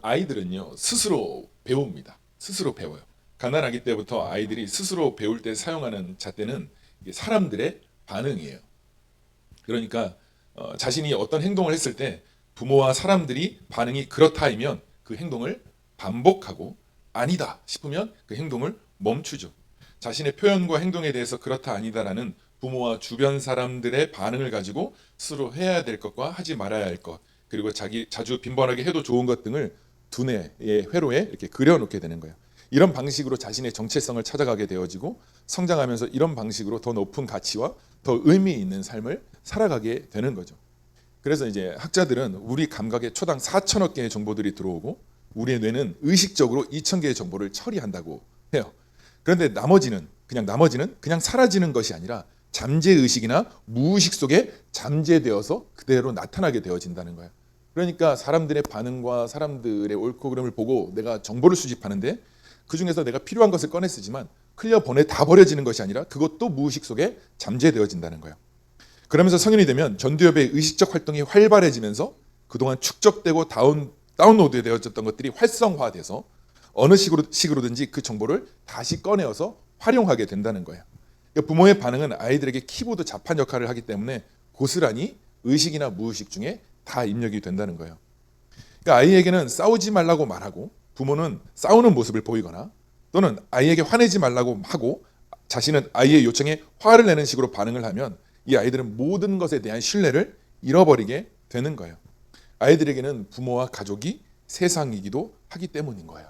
아이들은요 스스로 배웁니다. 스스로 배워요. 가난아기 때부터 아이들이 스스로 배울 때 사용하는 잣대는 이게 사람들의 반응이에요. 그러니까 자신이 어떤 행동을 했을 때 부모와 사람들이 반응이 그렇다이면 그 행동을 반복하고 아니다 싶으면 그 행동을 멈추죠. 자신의 표현과 행동에 대해서 그렇다 아니다라는 부모와 주변 사람들의 반응을 가지고 스스로 해야 될 것과 하지 말아야 할 것, 그리고 자주 빈번하게 해도 좋은 것 등을 두뇌의 회로에 이렇게 그려놓게 되는 거예요. 이런 방식으로 자신의 정체성을 찾아가게 되어지고 성장하면서 이런 방식으로 더 높은 가치와 더 의미 있는 삶을 살아가게 되는 거죠. 그래서 이제 학자들은 우리 감각에 초당 4천억 개의 정보들이 들어오고 우리의 뇌는 의식적으로 2천 개의 정보를 처리한다고 해요. 그런데 나머지는 그냥 사라지는 것이 아니라 잠재의식이나 무의식 속에 잠재되어서 그대로 나타나게 되어진다는 거예요. 그러니까 사람들의 반응과 사람들의 옳고 그름을 보고 내가 정보를 수집하는데 그중에서 내가 필요한 것을 꺼내 쓰지만 클리어 번에 다 버려지는 것이 아니라 그것도 무의식 속에 잠재되어진다는 거예요. 그러면서 성인이 되면 전두엽의 의식적 활동이 활발해지면서 그동안 축적되고 다운로드 되어졌던 것들이 활성화돼서 어느 식으로든지 그 정보를 다시 꺼내어서 활용하게 된다는 거예요. 그러니까 부모의 반응은 아이들에게 키보드 자판 역할을 하기 때문에 고스란히 의식이나 무의식 중에 다 입력이 된다는 거예요. 그러니까 아이에게는 싸우지 말라고 말하고 부모는 싸우는 모습을 보이거나 또는 아이에게 화내지 말라고 하고 자신은 아이의 요청에 화를 내는 식으로 반응을 하면 이 아이들은 모든 것에 대한 신뢰를 잃어버리게 되는 거예요. 아이들에게는 부모와 가족이 세상이기도 하기 때문인 거예요.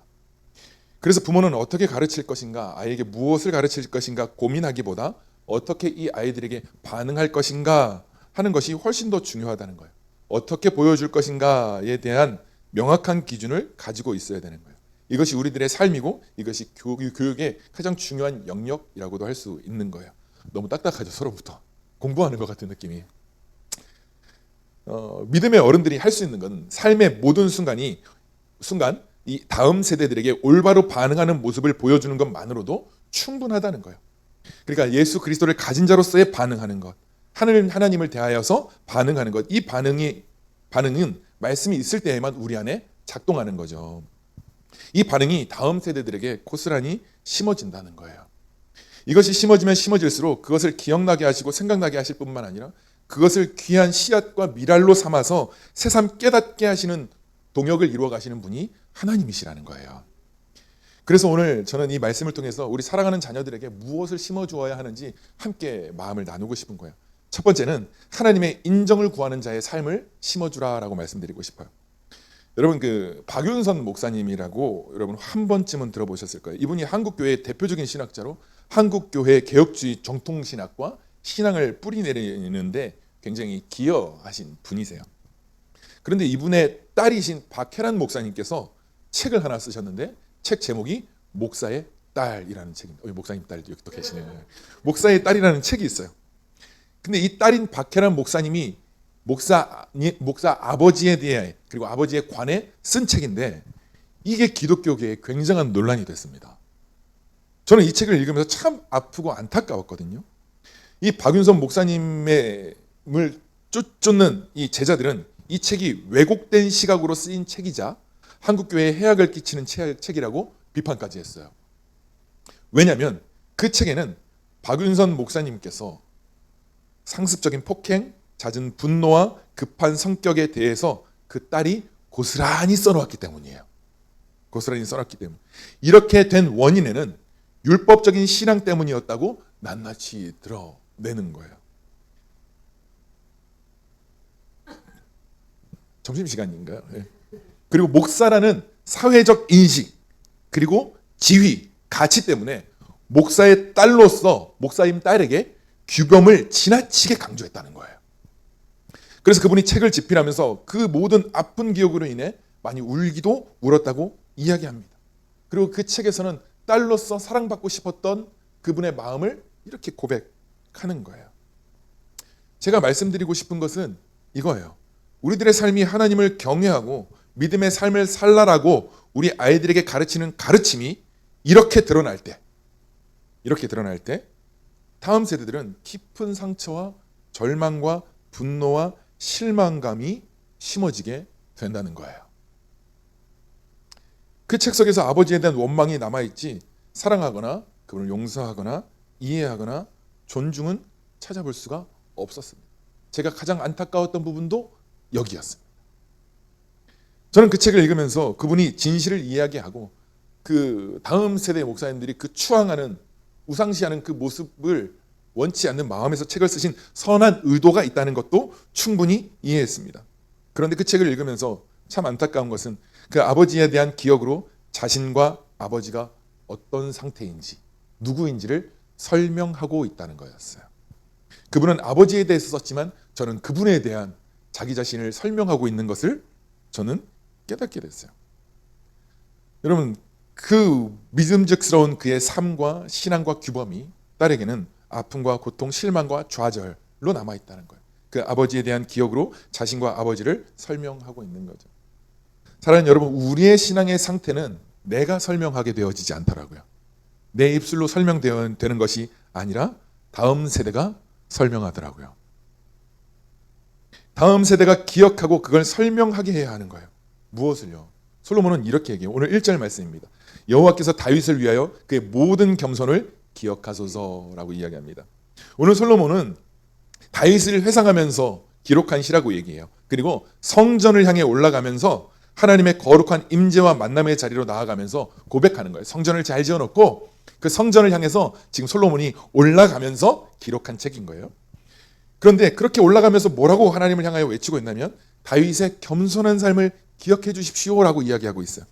그래서 부모는 어떻게 가르칠 것인가, 아이에게 무엇을 가르칠 것인가 고민하기보다 어떻게 이 아이들에게 반응할 것인가 하는 것이 훨씬 더 중요하다는 거예요. 어떻게 보여줄 것인가에 대한 명확한 기준을 가지고 있어야 되는 거예요. 이것이 우리들의 삶이고 이것이 교육의 가장 중요한 영역이라고도 할 수 있는 거예요. 너무 딱딱하죠, 서로부터. 공부하는 것 같은 느낌이. 믿음의 어른들이 할 수 있는 건 삶의 모든 순간 이 다음 세대들에게 올바로 반응하는 모습을 보여주는 것만으로도 충분하다는 거예요. 그러니까 예수 그리스도를 가진 자로서의 반응하는 것, 하나님을 대하여서 반응하는 것, 이 반응은 말씀이 있을 때에만 우리 안에 작동하는 거죠. 이 반응이 다음 세대들에게 고스란히 심어진다는 거예요. 이것이 심어지면 심어질수록 그것을 기억나게 하시고 생각나게 하실 뿐만 아니라 그것을 귀한 씨앗과 미랄로 삼아서 새삼 깨닫게 하시는 동역을 이루어 가시는 분이 하나님이시라는 거예요. 그래서 오늘 저는 이 말씀을 통해서 우리 사랑하는 자녀들에게 무엇을 심어주어야 하는지 함께 마음을 나누고 싶은 거예요. 첫 번째는 하나님의 인정을 구하는 자의 삶을 심어주라라고 말씀드리고 싶어요. 여러분 박윤선 목사님이라고 여러분 한 번쯤은 들어보셨을 거예요. 이분이 한국교회의 대표적인 신학자로 한국교회 개혁주의 정통신학과 신앙을 뿌리내리는데 굉장히 기여하신 분이세요. 그런데 이분의 딸이신 박혜란 목사님께서 책을 하나 쓰셨는데 책 제목이 목사의 딸이라는 책입니다. 목사님 딸도 여기 또 계시네요. 목사의 딸이라는 책이 있어요. 근데 이 딸인 박혜란 목사님이 목사 아버지에 대해 그리고 아버지에 관해 쓴 책인데 이게 기독교계에 굉장한 논란이 됐습니다. 저는 이 책을 읽으면서 참 아프고 안타까웠거든요. 이 박윤선 목사님을 쫓는 이 제자들은 이 책이 왜곡된 시각으로 쓰인 책이자 한국교회에 해악을 끼치는 책이라고 비판까지 했어요. 왜냐하면 그 책에는 박윤선 목사님께서 상습적인 폭행, 잦은 분노와 급한 성격에 대해서 그 딸이 고스란히 써놓았기 때문이에요. 고스란히 써놨기 때문. 이렇게 된 원인에는 율법적인 신앙 때문이었다고 낱낱이 드러내는 거예요. 점심시간인가요? 네. 그리고 목사라는 사회적 인식 그리고 지위, 가치 때문에 목사의 딸로서 목사임 딸에게 규범을 지나치게 강조했다는 거예요. 그래서 그분이 책을 집필하면서 그 모든 아픈 기억으로 인해 많이 울기도 울었다고 이야기합니다. 그리고 그 책에서는 딸로서 사랑받고 싶었던 그분의 마음을 이렇게 고백하는 거예요. 제가 말씀드리고 싶은 것은 이거예요. 우리들의 삶이 하나님을 경외하고 믿음의 삶을 살라라고 우리 아이들에게 가르치는 가르침이 이렇게 드러날 때 다음 세대들은 깊은 상처와 절망과 분노와 실망감이 심어지게 된다는 거예요. 그 책 속에서 아버지에 대한 원망이 남아있지 사랑하거나 그분을 용서하거나 이해하거나 존중은 찾아볼 수가 없었습니다. 제가 가장 안타까웠던 부분도 여기였습니다. 저는 그 책을 읽으면서 그분이 진실을 이해하게 하고 그 다음 세대 목사님들이 그 추앙하는 우상시하는 그 모습을 원치 않는 마음에서 책을 쓰신 선한 의도가 있다는 것도 충분히 이해했습니다. 그런데 그 책을 읽으면서 참 안타까운 것은 그 아버지에 대한 기억으로 자신과 아버지가 어떤 상태인지 누구인지를 설명하고 있다는 거였어요. 그분은 아버지에 대해서 썼지만 저는 그분에 대한 자기 자신을 설명하고 있는 것을 저는 깨닫게 됐어요. 여러분, 그 믿음직스러운 그의 삶과 신앙과 규범이 딸에게는 아픔과 고통, 실망과 좌절로 남아있다는 거예요. 그 아버지에 대한 기억으로 자신과 아버지를 설명하고 있는 거죠. 사랑하는 여러분, 우리의 신앙의 상태는 내가 설명하게 되어지지 않더라고요. 내 입술로 설명되는 것이 아니라 다음 세대가 설명하더라고요. 다음 세대가 기억하고 그걸 설명하게 해야 하는 거예요. 무엇을요? 솔로몬은 이렇게 얘기해요. 오늘 1절 말씀입니다. 여호와께서 다윗을 위하여 그의 모든 겸손을 기억하소서라고 이야기합니다. 오늘 솔로몬은 다윗을 회상하면서 기록한 시라고 얘기해요. 그리고 성전을 향해 올라가면서 하나님의 거룩한 임재와 만남의 자리로 나아가면서 고백하는 거예요. 성전을 잘 지어놓고 그 성전을 향해서 지금 솔로몬이 올라가면서 기록한 책인 거예요. 그런데 그렇게 올라가면서 뭐라고 하나님을 향하여 외치고 있냐면 다윗의 겸손한 삶을 기억해 주십시오라고 이야기하고 있어요.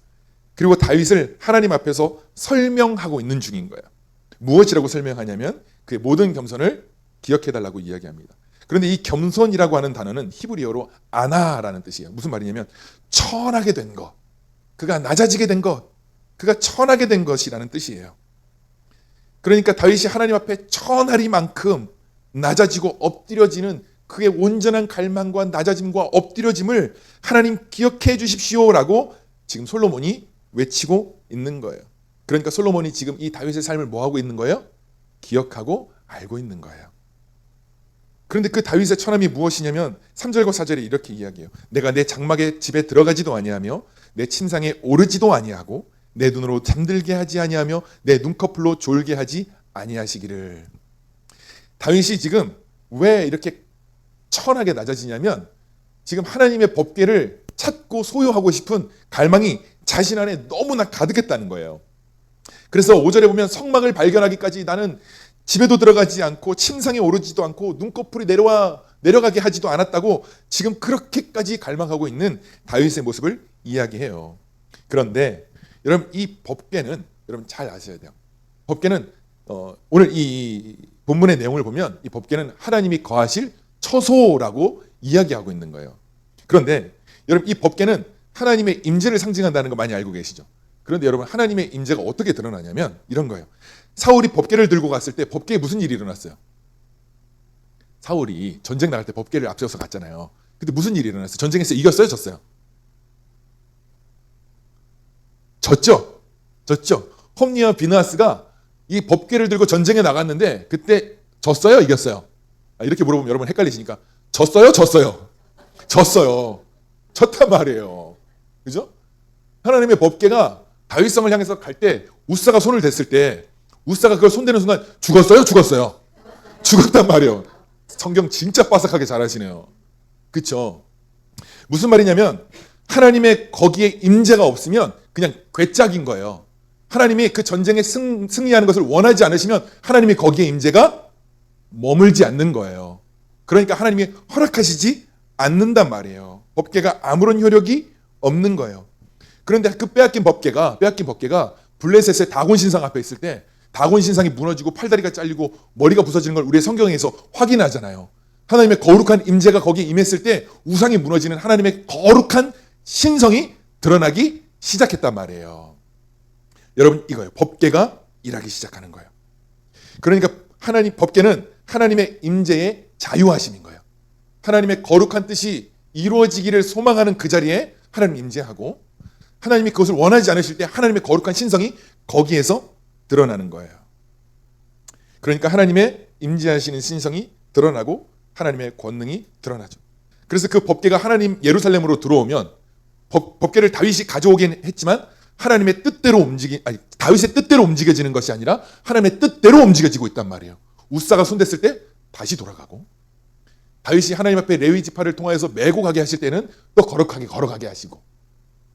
그리고 다윗을 하나님 앞에서 설명하고 있는 중인 거예요. 무엇이라고 설명하냐면 그의 모든 겸손을 기억해 달라고 이야기합니다. 그런데 이 겸손이라고 하는 단어는 히브리어로 아나라는 뜻이에요. 무슨 말이냐면 천하게 된 것, 그가 낮아지게 된 것, 그가 천하게 된 것이라는 뜻이에요. 그러니까 다윗이 하나님 앞에 천하리만큼 낮아지고 엎드려지는 그의 온전한 갈망과 낮아짐과 엎드려짐을 하나님 기억해 주십시오라고 지금 솔로몬이 외치고 있는 거예요. 그러니까 솔로몬이 지금 이 다윗의 삶을 뭐하고 있는 거예요? 기억하고 알고 있는 거예요. 그런데 그 다윗의 천함이 무엇이냐면 3절과 4절에 이렇게 이야기해요. 내가 내 장막의 집에 들어가지도 아니하며 내 침상에 오르지도 아니하고 내 눈으로 잠들게 하지 아니하며 내 눈꺼풀로 졸게 하지 아니하시기를. 다윗이 지금 왜 이렇게 천하게 낮아지냐면 지금 하나님의 법궤를 찾고 소유하고 싶은 갈망이 자신 안에 너무나 가득했다는 거예요. 그래서 5절에 보면 성막을 발견하기까지 나는 집에도 들어가지 않고 침상에 오르지도 않고 눈꺼풀이 내려가게 하지도 않았다고 지금 그렇게까지 갈망하고 있는 다윗의 모습을 이야기해요. 그런데 여러분 이 법궤는 여러분 잘 아셔야 돼요. 법궤는 오늘 이 본문의 내용을 보면 이 법궤는 하나님이 거하실 처소라고 이야기하고 있는 거예요. 그런데 여러분 이 법궤는 하나님의 임재를 상징한다는 거 많이 알고 계시죠? 그런데 여러분 하나님의 임재가 어떻게 드러나냐면 이런 거예요. 사울이 법궤를 들고 갔을 때 법궤에 무슨 일이 일어났어요? 사울이 전쟁 나갈 때 법궤를 앞세워서 갔잖아요. 근데 무슨 일이 일어났어요? 전쟁에서 이겼어요? 졌어요? 졌죠? 홈니와 비느하스가 이 법궤를 들고 전쟁에 나갔는데 그때 졌어요? 이겼어요? 이렇게 물어보면 여러분 헷갈리시니까 졌어요? 졌단 말이에요. 그죠? 하나님의 법궤가 다윗성을 향해서 갈 때 우사가 손을 댔을 때 우사가 그걸 손대는 순간 죽었어요? 죽었단 말이에요. 성경 진짜 빠삭하게 잘 하시네요. 그쵸? 무슨 말이냐면 하나님의 거기에 임재가 없으면 그냥 괴짝인 거예요. 하나님이 그 전쟁에 승리하는 것을 원하지 않으시면 하나님이 거기에 임재가 머물지 않는 거예요. 그러니까 하나님이 허락하시지 않는단 말이에요. 법궤가 아무런 효력이 없는 거예요. 그런데 그 빼앗긴 법궤가 블레셋의 다곤 신상 앞에 있을 때 다곤 신상이 무너지고 팔다리가 잘리고 머리가 부서지는 걸 우리의 성경에서 확인하잖아요. 하나님의 거룩한 임재가 거기에 임했을 때 우상이 무너지는 하나님의 거룩한 신성이 드러나기 시작했단 말이에요. 여러분 이거예요. 법궤가 일하기 시작하는 거예요. 그러니까 법궤는 하나님의 임재의 자유하심인 거예요. 하나님의 거룩한 뜻이 이루어지기를 소망하는 그 자리에 하나님 임재하고 하나님이 그것을 원하지 않으실 때 하나님의 거룩한 신성이 거기에서 드러나는 거예요. 그러니까 하나님의 임재하시는 신성이 드러나고 하나님의 권능이 드러나죠. 그래서 그 법궤가 하나님 예루살렘으로 들어오면 법궤를 다윗이 가져오긴 했지만 하나님의 뜻대로 다윗의 뜻대로 움직여지는 것이 아니라 하나님의 뜻대로 움직여지고 있단 말이에요. 우사가 손댔을 때 다시 돌아가고, 다윗이 하나님 앞에 레위 지파를 통하여서 메고 가게 하실 때는 또 거룩하게 걸어가게 하시고.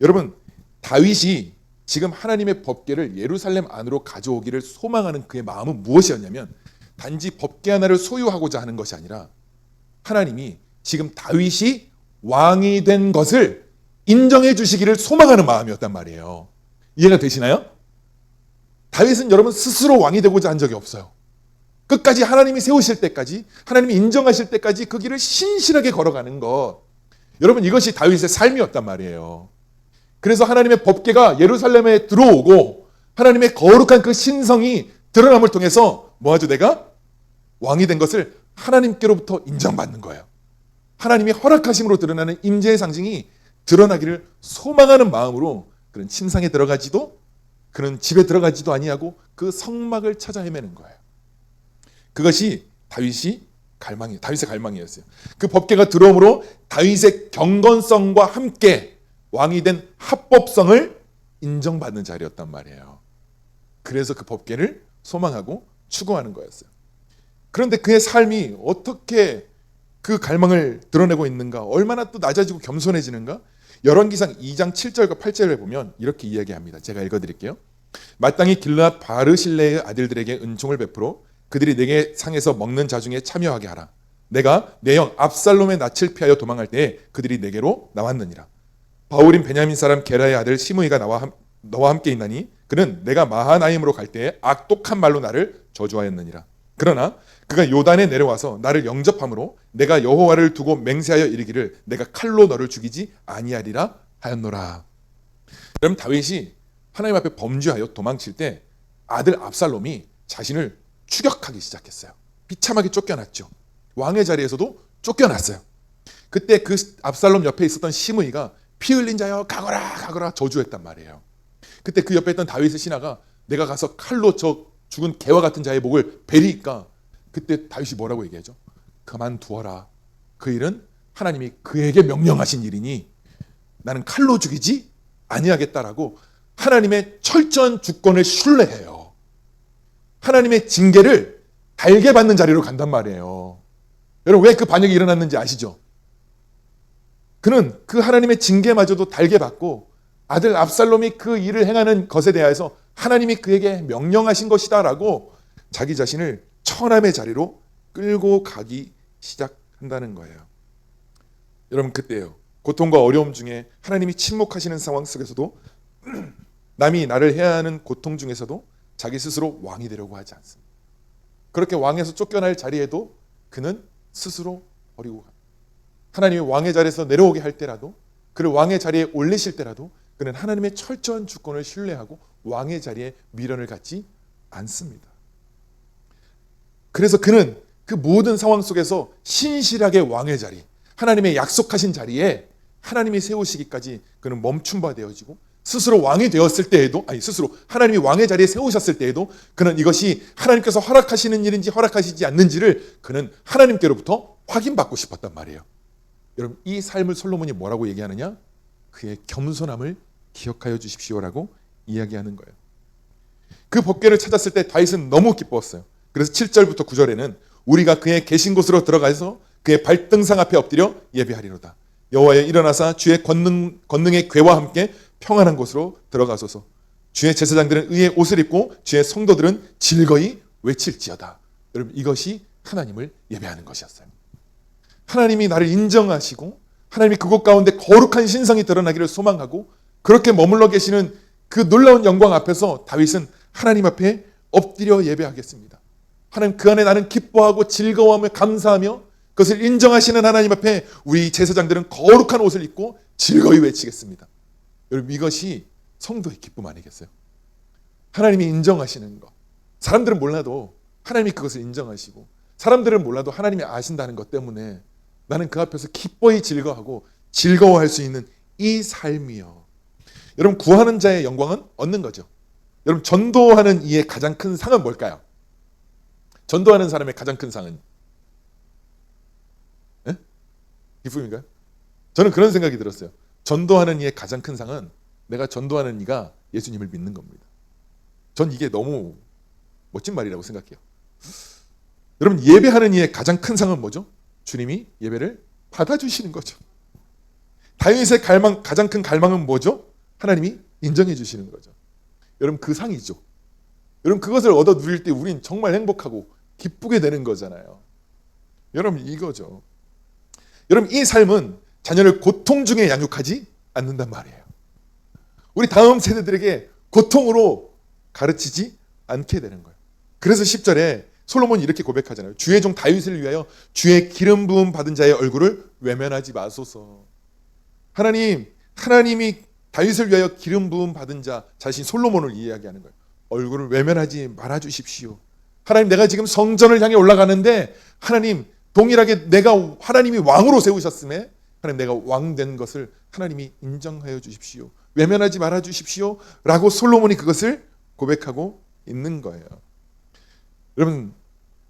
여러분, 다윗이 지금 하나님의 법궤를 예루살렘 안으로 가져오기를 소망하는 그의 마음은 무엇이었냐면, 단지 법궤 하나를 소유하고자 하는 것이 아니라 하나님이 지금 다윗이 왕이 된 것을 인정해 주시기를 소망하는 마음이었단 말이에요. 이해가 되시나요? 다윗은 여러분 스스로 왕이 되고자 한 적이 없어요. 끝까지 하나님이 세우실 때까지, 하나님이 인정하실 때까지 그 길을 신실하게 걸어가는 것. 여러분, 이것이 다윗의 삶이었단 말이에요. 그래서 하나님의 법궤가 예루살렘에 들어오고 하나님의 거룩한 그 신성이 드러남을 통해서 뭐하죠? 내가 왕이 된 것을 하나님께로부터 인정받는 거예요. 하나님이 허락하심으로 드러나는 임재의 상징이 드러나기를 소망하는 마음으로 그런 침상에 들어가지도, 그런 집에 들어가지도 아니하고 그 성막을 찾아 헤매는 거예요. 그것이 다윗의 갈망이었어요. 그 법궤가 들어옴으로 다윗의 경건성과 함께 왕이 된 합법성을 인정받는 자리였단 말이에요. 그래서 그 법궤를 소망하고 추구하는 거였어요. 그런데 그의 삶이 어떻게 그 갈망을 드러내고 있는가, 얼마나 또 낮아지고 겸손해지는가. 열왕기상 2장 7절과 8절을 보면 이렇게 이야기합니다. 제가 읽어드릴게요. 마땅히 길르앗 바르실레의 아들들에게 은총을 베풀어 그들이 내게 상에서 먹는 자 중에 참여하게 하라. 내가 내 형 압살롬의 낯을 피하여 도망할 때에 그들이 내게로 나왔느니라. 바울인 베냐민 사람 게라의 아들 시므이가 너와 함께 있나니 그는 내가 마하나임으로 갈 때에 악독한 말로 나를 저주하였느니라. 그러나 그가 요단에 내려와서 나를 영접함으로 내가 여호와를 두고 맹세하여 이르기를 내가 칼로 너를 죽이지 아니하리라 하였노라. 여러분, 다윗이 하나님 앞에 범죄하여 도망칠 때 아들 압살롬이 자신을 추격하기 시작했어요. 비참하게 쫓겨났죠. 왕의 자리에서도 쫓겨났어요. 그때 그 압살롬 옆에 있었던 시므이가 피 흘린 자여 가거라 저주했단 말이에요. 그때 그 옆에 있던 다윗의 신하가 내가 가서 칼로 저 죽은 개와 같은 자의 목을 베리까, 그때 다윗이 뭐라고 얘기하죠? 그만두어라. 그 일은 하나님이 그에게 명령하신 일이니 나는 칼로 죽이지 아니하겠다라고 하나님의 철저한 주권을 신뢰해요. 하나님의 징계를 달게 받는 자리로 간단 말이에요. 여러분, 왜 그 반역이 일어났는지 아시죠? 그는 그 하나님의 징계마저도 달게 받고 아들 압살롬이 그 일을 행하는 것에 대해서 하나님이 그에게 명령하신 것이다 라고 자기 자신을 천함의 자리로 끌고 가기 시작한다는 거예요. 여러분, 그때요, 고통과 어려움 중에 하나님이 침묵하시는 상황 속에서도 남이 나를 해야 하는 고통 중에서도 자기 스스로 왕이 되려고 하지 않습니다. 그렇게 왕에서 쫓겨날 자리에도 그는 스스로 버리고 갑니다. 하나님이 왕의 자리에서 내려오게 할 때라도, 그를 왕의 자리에 올리실 때라도 그는 하나님의 철저한 주권을 신뢰하고 왕의 자리에 미련을 갖지 않습니다. 그래서 그는 그 모든 상황 속에서 신실하게 왕의 자리, 하나님의 약속하신 자리에 하나님이 세우시기까지 그는 멈춤 바 되어지고, 스스로 왕이 되었을 때에도, 스스로 하나님이 왕의 자리에 세우셨을 때에도 그는 이것이 하나님께서 허락하시는 일인지 허락하시지 않는지를 그는 하나님께로부터 확인받고 싶었단 말이에요. 여러분, 이 삶을 솔로몬이 뭐라고 얘기하느냐? 그의 겸손함을 기억하여 주십시오라고 이야기하는 거예요. 그 법궤를 찾았을 때 다윗은 너무 기뻤어요. 그래서 7절부터 9절에는 우리가 그의 계신 곳으로 들어가서 그의 발등상 앞에 엎드려 예배하리로다. 여호와여, 일어나사 주의 권능의 궤와 함께 평안한 곳으로 들어가소서. 주의 제사장들은 의의 옷을 입고 주의 성도들은 즐거이 외칠지어다. 여러분, 이것이 하나님을 예배하는 것이었어요. 하나님이 나를 인정하시고 하나님이 그곳 가운데 거룩한 신성이 드러나기를 소망하고 그렇게 머물러 계시는 그 놀라운 영광 앞에서 다윗은 하나님 앞에 엎드려 예배하겠습니다. 하나님, 그 안에 나는 기뻐하고 즐거워하며 감사하며 그것을 인정하시는 하나님 앞에 우리 제사장들은 거룩한 옷을 입고 즐거이 외치겠습니다. 여러분, 이것이 성도의 기쁨 아니겠어요? 하나님이 인정하시는 것. 사람들은 몰라도 하나님이 그것을 인정하시고, 사람들은 몰라도 하나님이 아신다는 것 때문에 나는 그 앞에서 기뻐히 즐거워하고 즐거워할 수 있는 이 삶이요. 여러분, 구하는 자의 영광은 얻는 거죠. 여러분, 전도하는 이의 가장 큰 상은 뭘까요? 전도하는 사람의 가장 큰 상은? 기쁨인가요? 저는 그런 생각이 들었어요. 전도하는 이의 가장 큰 상은 내가 전도하는 이가 예수님을 믿는 겁니다. 전 이게 너무 멋진 말이라고 생각해요. 여러분, 예배하는 이의 가장 큰 상은 뭐죠? 주님이 예배를 받아주시는 거죠. 다윗의 가장 큰 갈망은 뭐죠? 하나님이 인정해 주시는 거죠. 여러분, 그 상이죠. 여러분, 그것을 얻어 누릴 때 우린 정말 행복하고 기쁘게 되는 거잖아요. 여러분, 이거죠. 여러분, 이 삶은 자녀를 고통 중에 양육하지 않는단 말이에요. 우리 다음 세대들에게 고통으로 가르치지 않게 되는 거예요. 그래서 10절에 솔로몬이 이렇게 고백하잖아요. 주의 종 다윗을 위하여 주의 기름 부음 받은 자의 얼굴을 외면하지 마소서. 하나님이 다윗을 위하여 기름 부음 받은 자 자신 솔로몬을 이야기하는 거예요. 얼굴을 외면하지 말아 주십시오. 하나님, 내가 지금 성전을 향해 올라가는데 하나님, 동일하게 내가 하나님이 왕으로 세우셨음에 하나님, 내가 왕 된 것을 하나님이 인정하여 주십시오. 외면하지 말아 주십시오. 라고 솔로몬이 그것을 고백하고 있는 거예요.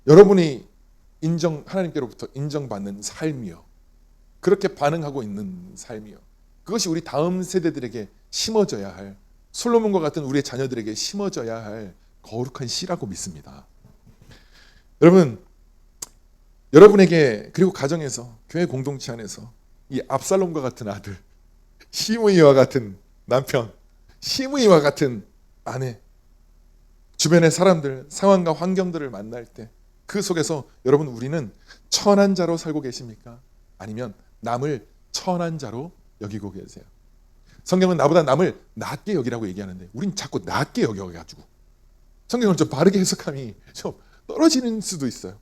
여러분이 하나님께로부터 인정받는 삶이요, 그렇게 반응하고 있는 삶이요, 그것이 우리 다음 세대들에게 심어져야 할, 솔로몬과 같은 우리의 자녀들에게 심어져야 할 거룩한 씨라고 믿습니다. 여러분에게, 그리고 가정에서, 교회 공동체 안에서 이 압살롬과 같은 아들, 시므이와 같은 남편, 시므이와 같은 아내, 주변의 사람들, 상황과 환경들을 만날 때 그 속에서 여러분, 우리는 천한 자로 살고 계십니까? 아니면 남을 천한 자로 여기고 계세요? 성경은 나보다 남을 낮게 여기라고 얘기하는데 우린 자꾸 낮게 여겨가지고 성경을 좀 바르게 해석함이 좀 떨어지는 수도 있어요.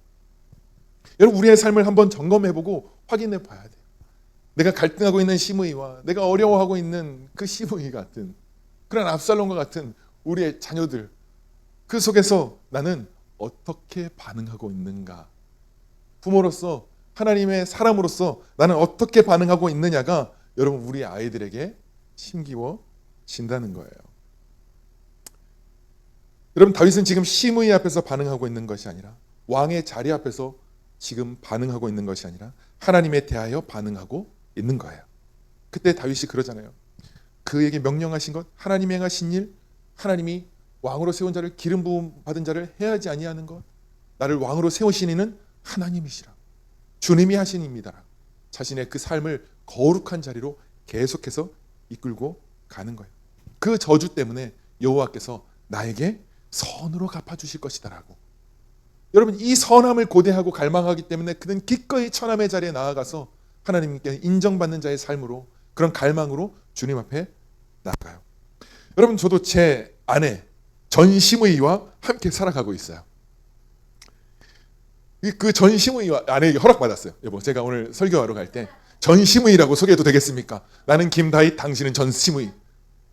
여러분, 우리의 삶을 한번 점검해보고 확인해 봐야 돼요. 내가 갈등하고 있는 시므이와 내가 어려워하고 있는 그 시므이 같은 그런 압살롬과 같은 우리의 자녀들, 그 속에서 나는 어떻게 반응하고 있는가? 부모로서, 하나님의 사람으로서 나는 어떻게 반응하고 있느냐가 여러분, 우리 아이들에게 심기워진다는 거예요. 여러분, 다윗은 지금 시므이 앞에서 반응하고 있는 것이 아니라, 왕의 자리 앞에서 지금 반응하고 있는 것이 아니라 하나님에 대하여 반응하고 있는 거예요. 그때 다윗이 그러잖아요. 그에게 명령하신 것, 하나님이 행하신 일, 하나님이 왕으로 세운 자를, 기름 부음 받은 자를 해하지 아니하는 것, 나를 왕으로 세우신 이는 하나님이시라, 주님이 하신 입니다. 자신의 그 삶을 거룩한 자리로 계속해서 이끌고 가는 거예요. 그 저주 때문에 여호와께서 나에게 선으로 갚아주실 것이다라고. 여러분, 이 선함을 고대하고 갈망하기 때문에 그는 기꺼이 천함의 자리에 나아가서 하나님께 인정받는 자의 삶으로, 그런 갈망으로 주님 앞에 나아가요. 여러분, 저도 제 아내 전시므이와 함께 살아가고 있어요. 그 전시므이와 아내에게 허락받았어요. 여보, 제가 오늘 설교하러 갈 때 전시므이라고 소개해도 되겠습니까? 나는 김다윗, 당신은 전시므이.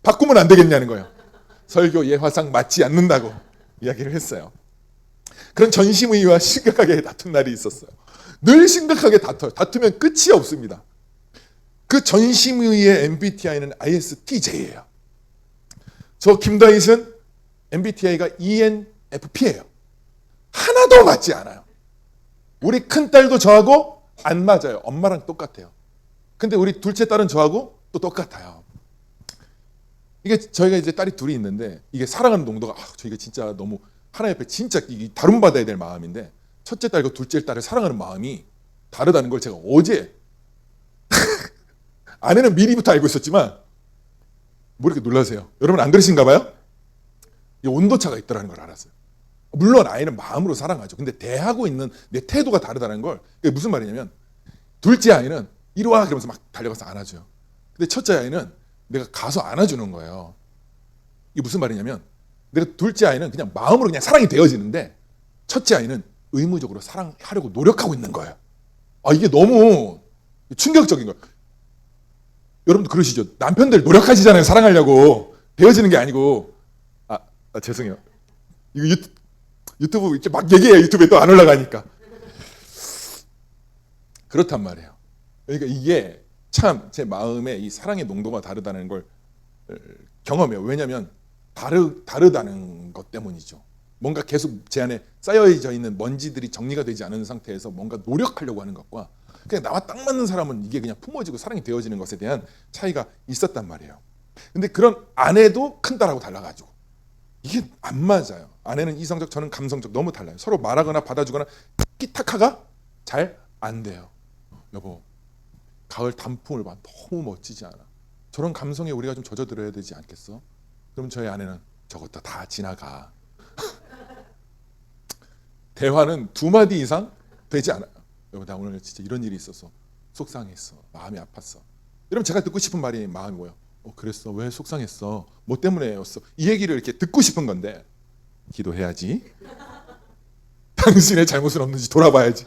바꾸면 안 되겠냐는 거예요. 설교 예화상 맞지 않는다고 이야기를 했어요. 그런 전시므이와 심각하게 다툰 날이 있었어요. 늘 심각하게 다투면 끝이 없습니다. 그 전시므이의 MBTI는 ISTJ예요. 저 김다윗은 MBTI가 ENFP예요. 하나도 맞지 않아요. 우리 큰딸도 저하고 안 맞아요. 엄마랑 똑같아요. 근데 우리 둘째 딸은 저하고 또 똑같아요. 이게 저희가 이제 딸이 둘이 있는데, 이게 사랑하는 농도가 저희가 진짜 너무 하나 옆에 진짜 다룬받아야 될 마음인데, 첫째 딸과 둘째 딸을 사랑하는 마음이 다르다는 걸 제가 어제 아내는 미리부터 알고 있었지만 뭐 이렇게 놀라세요? 여러분, 안 그러신가 봐요? 이 온도차가 있다는 걸 알았어요. 물론 아이는 마음으로 사랑하죠. 근데 대하고 있는 내 태도가 다르다는 걸. 그게 무슨 말이냐면, 둘째 아이는 이리 와 그러면서 막 달려가서 안아줘요. 근데 첫째 아이는 내가 가서 안아주는 거예요. 이게 무슨 말이냐면, 내가 둘째 아이는 그냥 마음으로 그냥 사랑이 되어지는데 첫째 아이는 의무적으로 사랑하려고 노력하고 있는 거예요. 이게 너무 충격적인 거예요. 여러분도 그러시죠? 남편들 노력하시잖아요. 사랑하려고. 되어지는 게 아니고. 죄송해요. 이거 유튜브 이렇게 막 얘기해요. 유튜브에 또 안 올라가니까. 그렇단 말이에요. 그러니까 이게 참 제 마음에 이 사랑의 농도가 다르다는 걸 경험해요. 왜냐하면 다르다는 것 때문이죠. 뭔가 계속 제 안에 쌓여져 있는 먼지들이 정리가 되지 않은 상태에서 뭔가 노력하려고 하는 것과 그냥 나와 딱 맞는 사람은 이게 그냥 품어지고 사랑이 되어지는 것에 대한 차이가 있었단 말이에요. 근데 그런 아내도 큰 딸하고 달라가지고 이게 안 맞아요. 아내는 이성적, 저는 감성적, 너무 달라요. 서로 말하거나 받아주거나 티키타카가 잘 안 돼요. 여보, 가을 단풍을 봐. 너무 멋지지 않아? 저런 감성에 우리가 좀 젖어들어야 되지 않겠어? 그럼 저희 아내는 저것도 다 지나가. 대화는 두 마디 이상 되지 않아요. 여보, 나 오늘 진짜 이런 일이 있어서 속상했어. 마음이 아팠어. 여러분, 제가 듣고 싶은 말이 마음이 뭐예요? 그랬어. 왜 속상했어? 뭐 때문에였어? 이 얘기를 이렇게 듣고 싶은 건데, 기도해야지. 당신의 잘못은 없는지 돌아봐야지.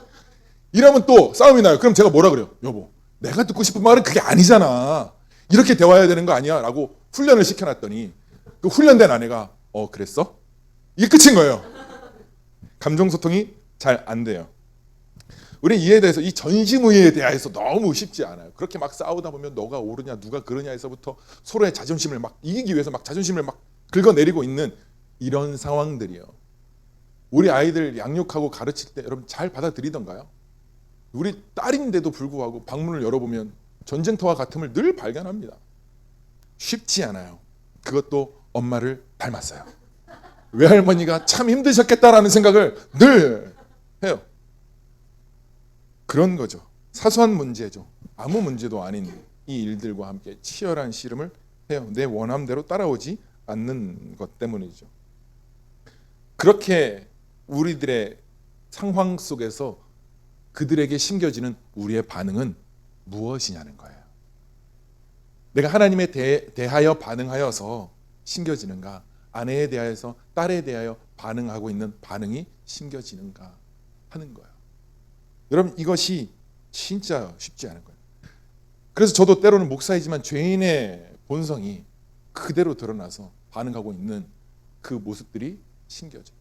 이러면 또 싸움이 나요. 그럼 제가 뭐라 그래요? 여보, 내가 듣고 싶은 말은 그게 아니잖아. 이렇게 대화해야 되는 거 아니야? 라고 훈련을 시켜놨더니 그 훈련된 아내가 그랬어? 이게 끝인 거예요. 감정소통이 잘 안 돼요. 우리 이에 대해서 이 전심의에 대해서 너무 쉽지 않아요. 그렇게 막 싸우다 보면 너가 옳으냐 누가 그러냐에서부터 서로의 자존심을 막 이기기 위해서 막 자존심을 막 긁어내리고 있는 이런 상황들이요. 우리 아이들 양육하고 가르칠 때 여러분 잘 받아들이던가요? 우리 딸인데도 불구하고 방문을 열어보면 전쟁터와 같음을 늘 발견합니다. 쉽지 않아요. 그것도 엄마를 닮았어요. 외할머니가 참 힘드셨겠다라는 생각을 늘 해요. 그런 거죠. 사소한 문제죠. 아무 문제도 아닌 이 일들과 함께 치열한 씨름을 해요. 내 원함대로 따라오지 않는 것 때문이죠. 그렇게 우리들의 상황 속에서 그들에게 심겨지는 우리의 반응은 무엇이냐는 거예요. 내가 하나님에 대하여 반응하여서 심겨지는가, 아내에 대하여서 딸에 대하여 반응하고 있는 반응이 심겨지는가 하는 거예요. 여러분, 이것이 진짜 쉽지 않은 거예요. 그래서 저도 때로는 목사이지만 죄인의 본성이 그대로 드러나서 반응하고 있는 그 모습들이 심겨져요.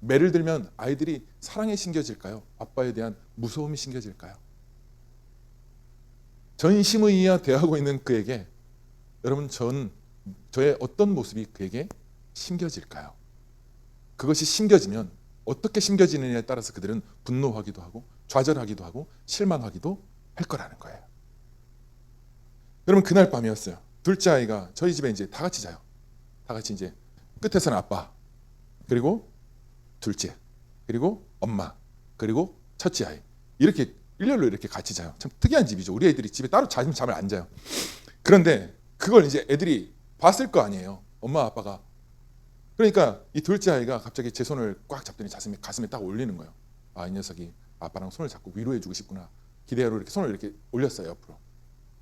예를 들면 아이들이 사랑에 심겨질까요? 아빠에 대한 무서움이 심겨질까요? 전심의와 대하고 있는 그에게 여러분 저의 어떤 모습이 그에게 심겨질까요? 그것이 심겨지면 어떻게 심겨지느냐에 따라서 그들은 분노하기도 하고 좌절하기도 하고 실망하기도 할 거라는 거예요. 여러분, 그날 밤이었어요. 둘째 아이가 저희 집에 이제 다 같이 자요. 다 같이 이제 끝에서는 아빠, 그리고 둘째, 그리고 엄마, 그리고 첫째 아이, 이렇게 일렬로 이렇게 같이 자요. 참 특이한 집이죠. 우리 애들이 집에 따로 자면 잠을 안 자요. 그런데 그걸 이제 애들이 봤을 거 아니에요. 엄마 아빠가. 그러니까 이 둘째 아이가 갑자기 제 손을 꽉 잡더니 가슴에 딱 올리는 거예요. 아, 이 녀석이 아빠랑 손을 잡고 위로해주고 싶구나. 기대하러 이렇게 손을 이렇게 올렸어요, 옆으로.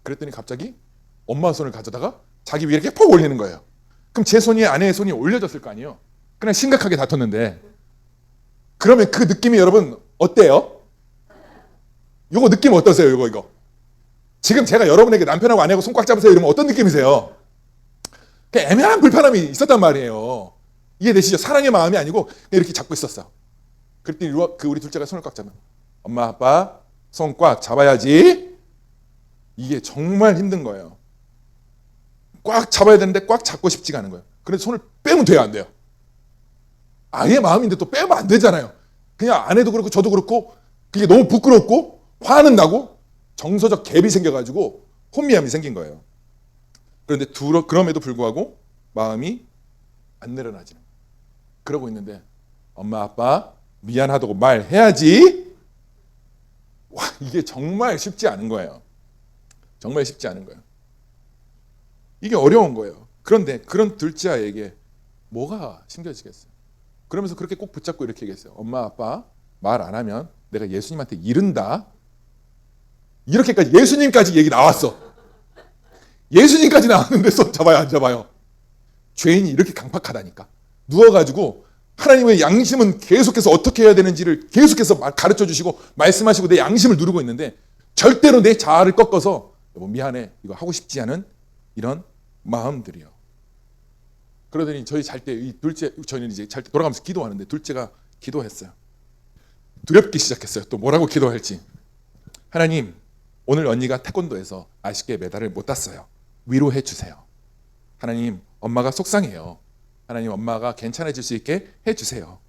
그랬더니 갑자기 엄마 손을 가져다가 자기 위에 이렇게 퍽 올리는 거예요. 그럼 제 손이 아내의 손이 올려졌을 거 아니에요. 그냥 심각하게 다퉜는데, 그러면 그 느낌이 여러분 어때요? 요거 느낌 어떠세요? 이거 지금 제가 여러분에게 남편하고 아내하고 손 꽉 잡으세요 이러면 어떤 느낌이세요? 그냥 애매한 불편함이 있었단 말이에요. 이해되시죠? 사랑의 마음이 아니고 그냥 이렇게 잡고 있었어. 그랬더니 우리 둘째가 손을 꽉 잡으면 엄마 아빠 손 꽉 잡아야지. 이게 정말 힘든 거예요. 꽉 잡아야 되는데 꽉 잡고 싶지가 않은 거예요. 그래서 손을 빼면 돼요, 안 돼요? 아이의 마음인데 또 빼면 안 되잖아요. 그냥 아내도 그렇고 저도 그렇고 그게 너무 부끄럽고 화는 나고 정서적 갭이 생겨가지고 혼미함이 생긴 거예요. 그런데 그럼에도 불구하고 마음이 안 내려놔지는 거예요. 그러고 있는데 엄마 아빠 미안하다고 말해야지. 와, 이게 정말 쉽지 않은 거예요. 정말 쉽지 않은 거예요. 이게 어려운 거예요. 그런데 그런 둘째 아이에게 뭐가 심겨지겠어요? 그러면서 그렇게 꼭 붙잡고 이렇게 얘기했어요. 엄마 아빠 말 안 하면 내가 예수님한테 이른다. 이렇게까지 예수님까지 얘기 나왔어. 예수님까지 나왔는데 손 잡아요, 안 잡아요? 죄인이 이렇게 강팍하다니까. 누워가지고 하나님의 양심은 계속해서 어떻게 해야 되는지를 계속해서 가르쳐 주시고 말씀하시고 내 양심을 누르고 있는데 절대로 내 자아를 꺾어서 여보 미안해 이거 하고 싶지 않은 이런 마음들이요. 그러더니 저희 잘 때 이 둘째, 저희는 이제 잘 때 돌아가면서 기도하는데 둘째가 기도했어요. 두렵기 시작했어요. 또 뭐라고 기도할지. 하나님, 오늘 언니가 태권도에서 아쉽게 메달을 못 땄어요. 위로해 주세요. 하나님, 엄마가 속상해요. 하나님, 엄마가 괜찮아질 수 있게 해주세요.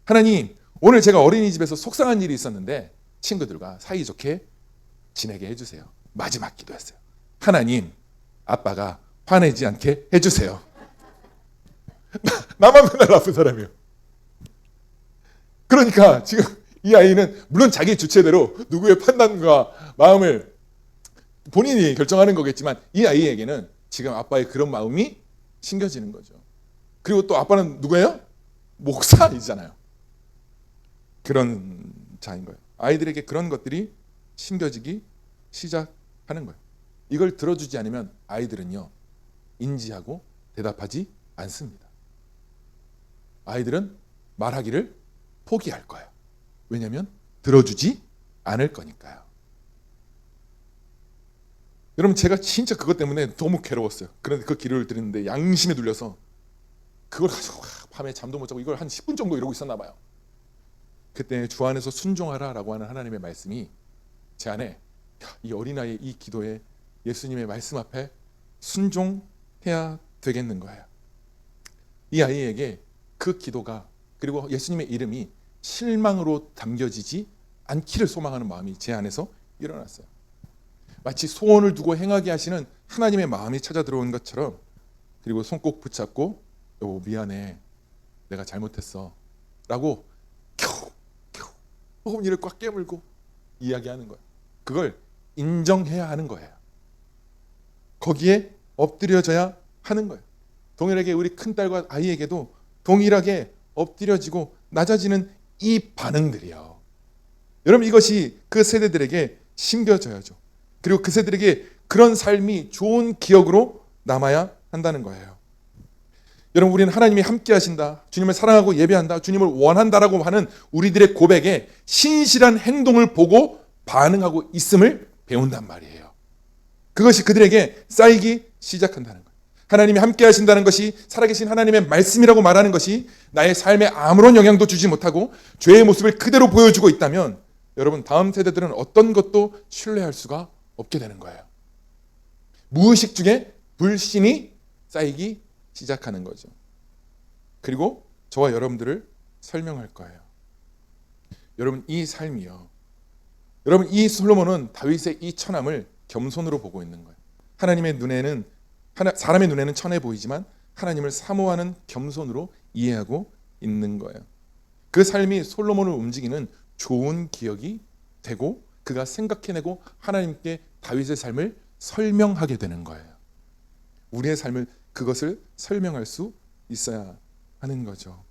하나님, 오늘 제가 어린이집에서 속상한 일이 있었는데 친구들과 사이좋게 지내게 해주세요. 마지막 기도했어요. 하나님, 아빠가 화내지 않게 해주세요. 나만 맨날 나쁜 사람이에요. 그러니까 지금 이 아이는 물론 자기 주체대로 누구의 판단과 마음을 본인이 결정하는 거겠지만 이 아이에게는 지금 아빠의 그런 마음이 심겨지는 거죠. 그리고 또 아빠는 누구예요? 목사이잖아요. 그런 자인 거예요. 아이들에게 그런 것들이 심겨지기 시작하는 거예요. 이걸 들어주지 않으면 아이들은요, 인지하고 대답하지 않습니다. 아이들은 말하기를 포기할 거예요. 왜냐하면 들어주지 않을 거니까요. 여러분, 제가 진짜 그것 때문에 너무 괴로웠어요. 그런데 그 기도를 드리는데 양심에 눌려서 그걸 가지고 밤에 잠도 못 자고 이걸 한 10분 정도 이러고 있었나 봐요. 그때 주 안에서 순종하라라고 하는 하나님의 말씀이 제 안에, 이 어린아이의 이 기도에 예수님의 말씀 앞에 순종해야 되겠는 거예요. 이 아이에게 그 기도가, 그리고 예수님의 이름이 실망으로 담겨지지 않기를 소망하는 마음이 제 안에서 일어났어요. 마치 소원을 두고 행하게 하시는 하나님의 마음이 찾아 들어온 것처럼, 그리고 손 꼭 붙잡고 여보 미안해, 내가 잘못했어 라고 겨우 어머니를 꽉 깨물고 이야기하는 거예요. 그걸 인정해야 하는 거예요. 거기에 엎드려져야 하는 거예요. 동일하게 우리 큰딸과 아이에게도 동일하게 엎드려지고 낮아지는 이 반응들이요. 여러분, 이것이 그 세대들에게 심겨져야죠. 그리고 그 세대들에게 그런 삶이 좋은 기억으로 남아야 한다는 거예요. 여러분, 우리는 하나님이 함께 하신다, 주님을 사랑하고 예배한다, 주님을 원한다라고 하는 우리들의 고백에 신실한 행동을 보고 반응하고 있음을 배운단 말이에요. 그것이 그들에게 쌓이기 시작한다는 거예요. 하나님이 함께 하신다는 것이, 살아계신 하나님의 말씀이라고 말하는 것이 나의 삶에 아무런 영향도 주지 못하고 죄의 모습을 그대로 보여주고 있다면, 여러분, 다음 세대들은 어떤 것도 신뢰할 수가 없게 되는 거예요. 무의식 중에 불신이 쌓이기 시작하는 거죠. 그리고 저와 여러분들을 설명할 거예요. 여러분, 이 삶이요, 여러분, 이 솔로몬은 다윗의 이 처남을 겸손으로 보고 있는 거예요. 하나님의 눈에는, 사람의 눈에는 천해 보이지만 하나님을 사모하는 겸손으로 이해하고 있는 거예요. 그 삶이 솔로몬을 움직이는 좋은 기억이 되고, 그가 생각해내고 하나님께 다윗의 삶을 설명하게 되는 거예요. 우리의 삶을, 그것을 설명할 수 있어야 하는 거죠.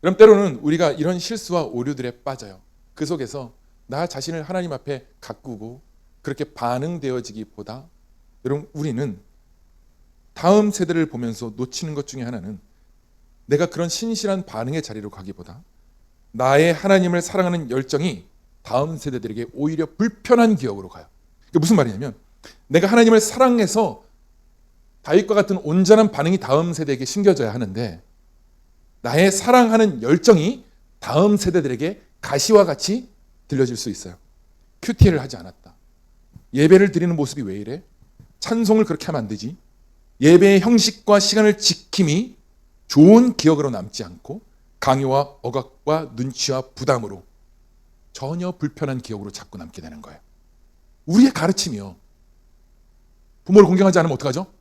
그럼 때로는 우리가 이런 실수와 오류들에 빠져요. 그 속에서 나 자신을 하나님 앞에 가꾸고 그렇게 반응되어지기보다, 여러분, 우리는 다음 세대를 보면서 놓치는 것 중에 하나는, 내가 그런 신실한 반응의 자리로 가기보다 나의 하나님을 사랑하는 열정이 다음 세대들에게 오히려 불편한 기억으로 가요. 그게 무슨 말이냐면, 내가 하나님을 사랑해서 다윗과 같은 온전한 반응이 다음 세대에게 심겨져야 하는데, 나의 사랑하는 열정이 다음 세대들에게 가시와 같이 들려질 수 있어요. 큐티를 하지 않았다. 예배를 드리는 모습이 왜 이래? 찬송을 그렇게 하면 안 되지. 예배의 형식과 시간을 지킴이 좋은 기억으로 남지 않고 강요와 억압과 눈치와 부담으로 전혀 불편한 기억으로 자꾸 남게 되는 거예요. 우리의 가르침이요, 부모를 공경하지 않으면 어떡하죠?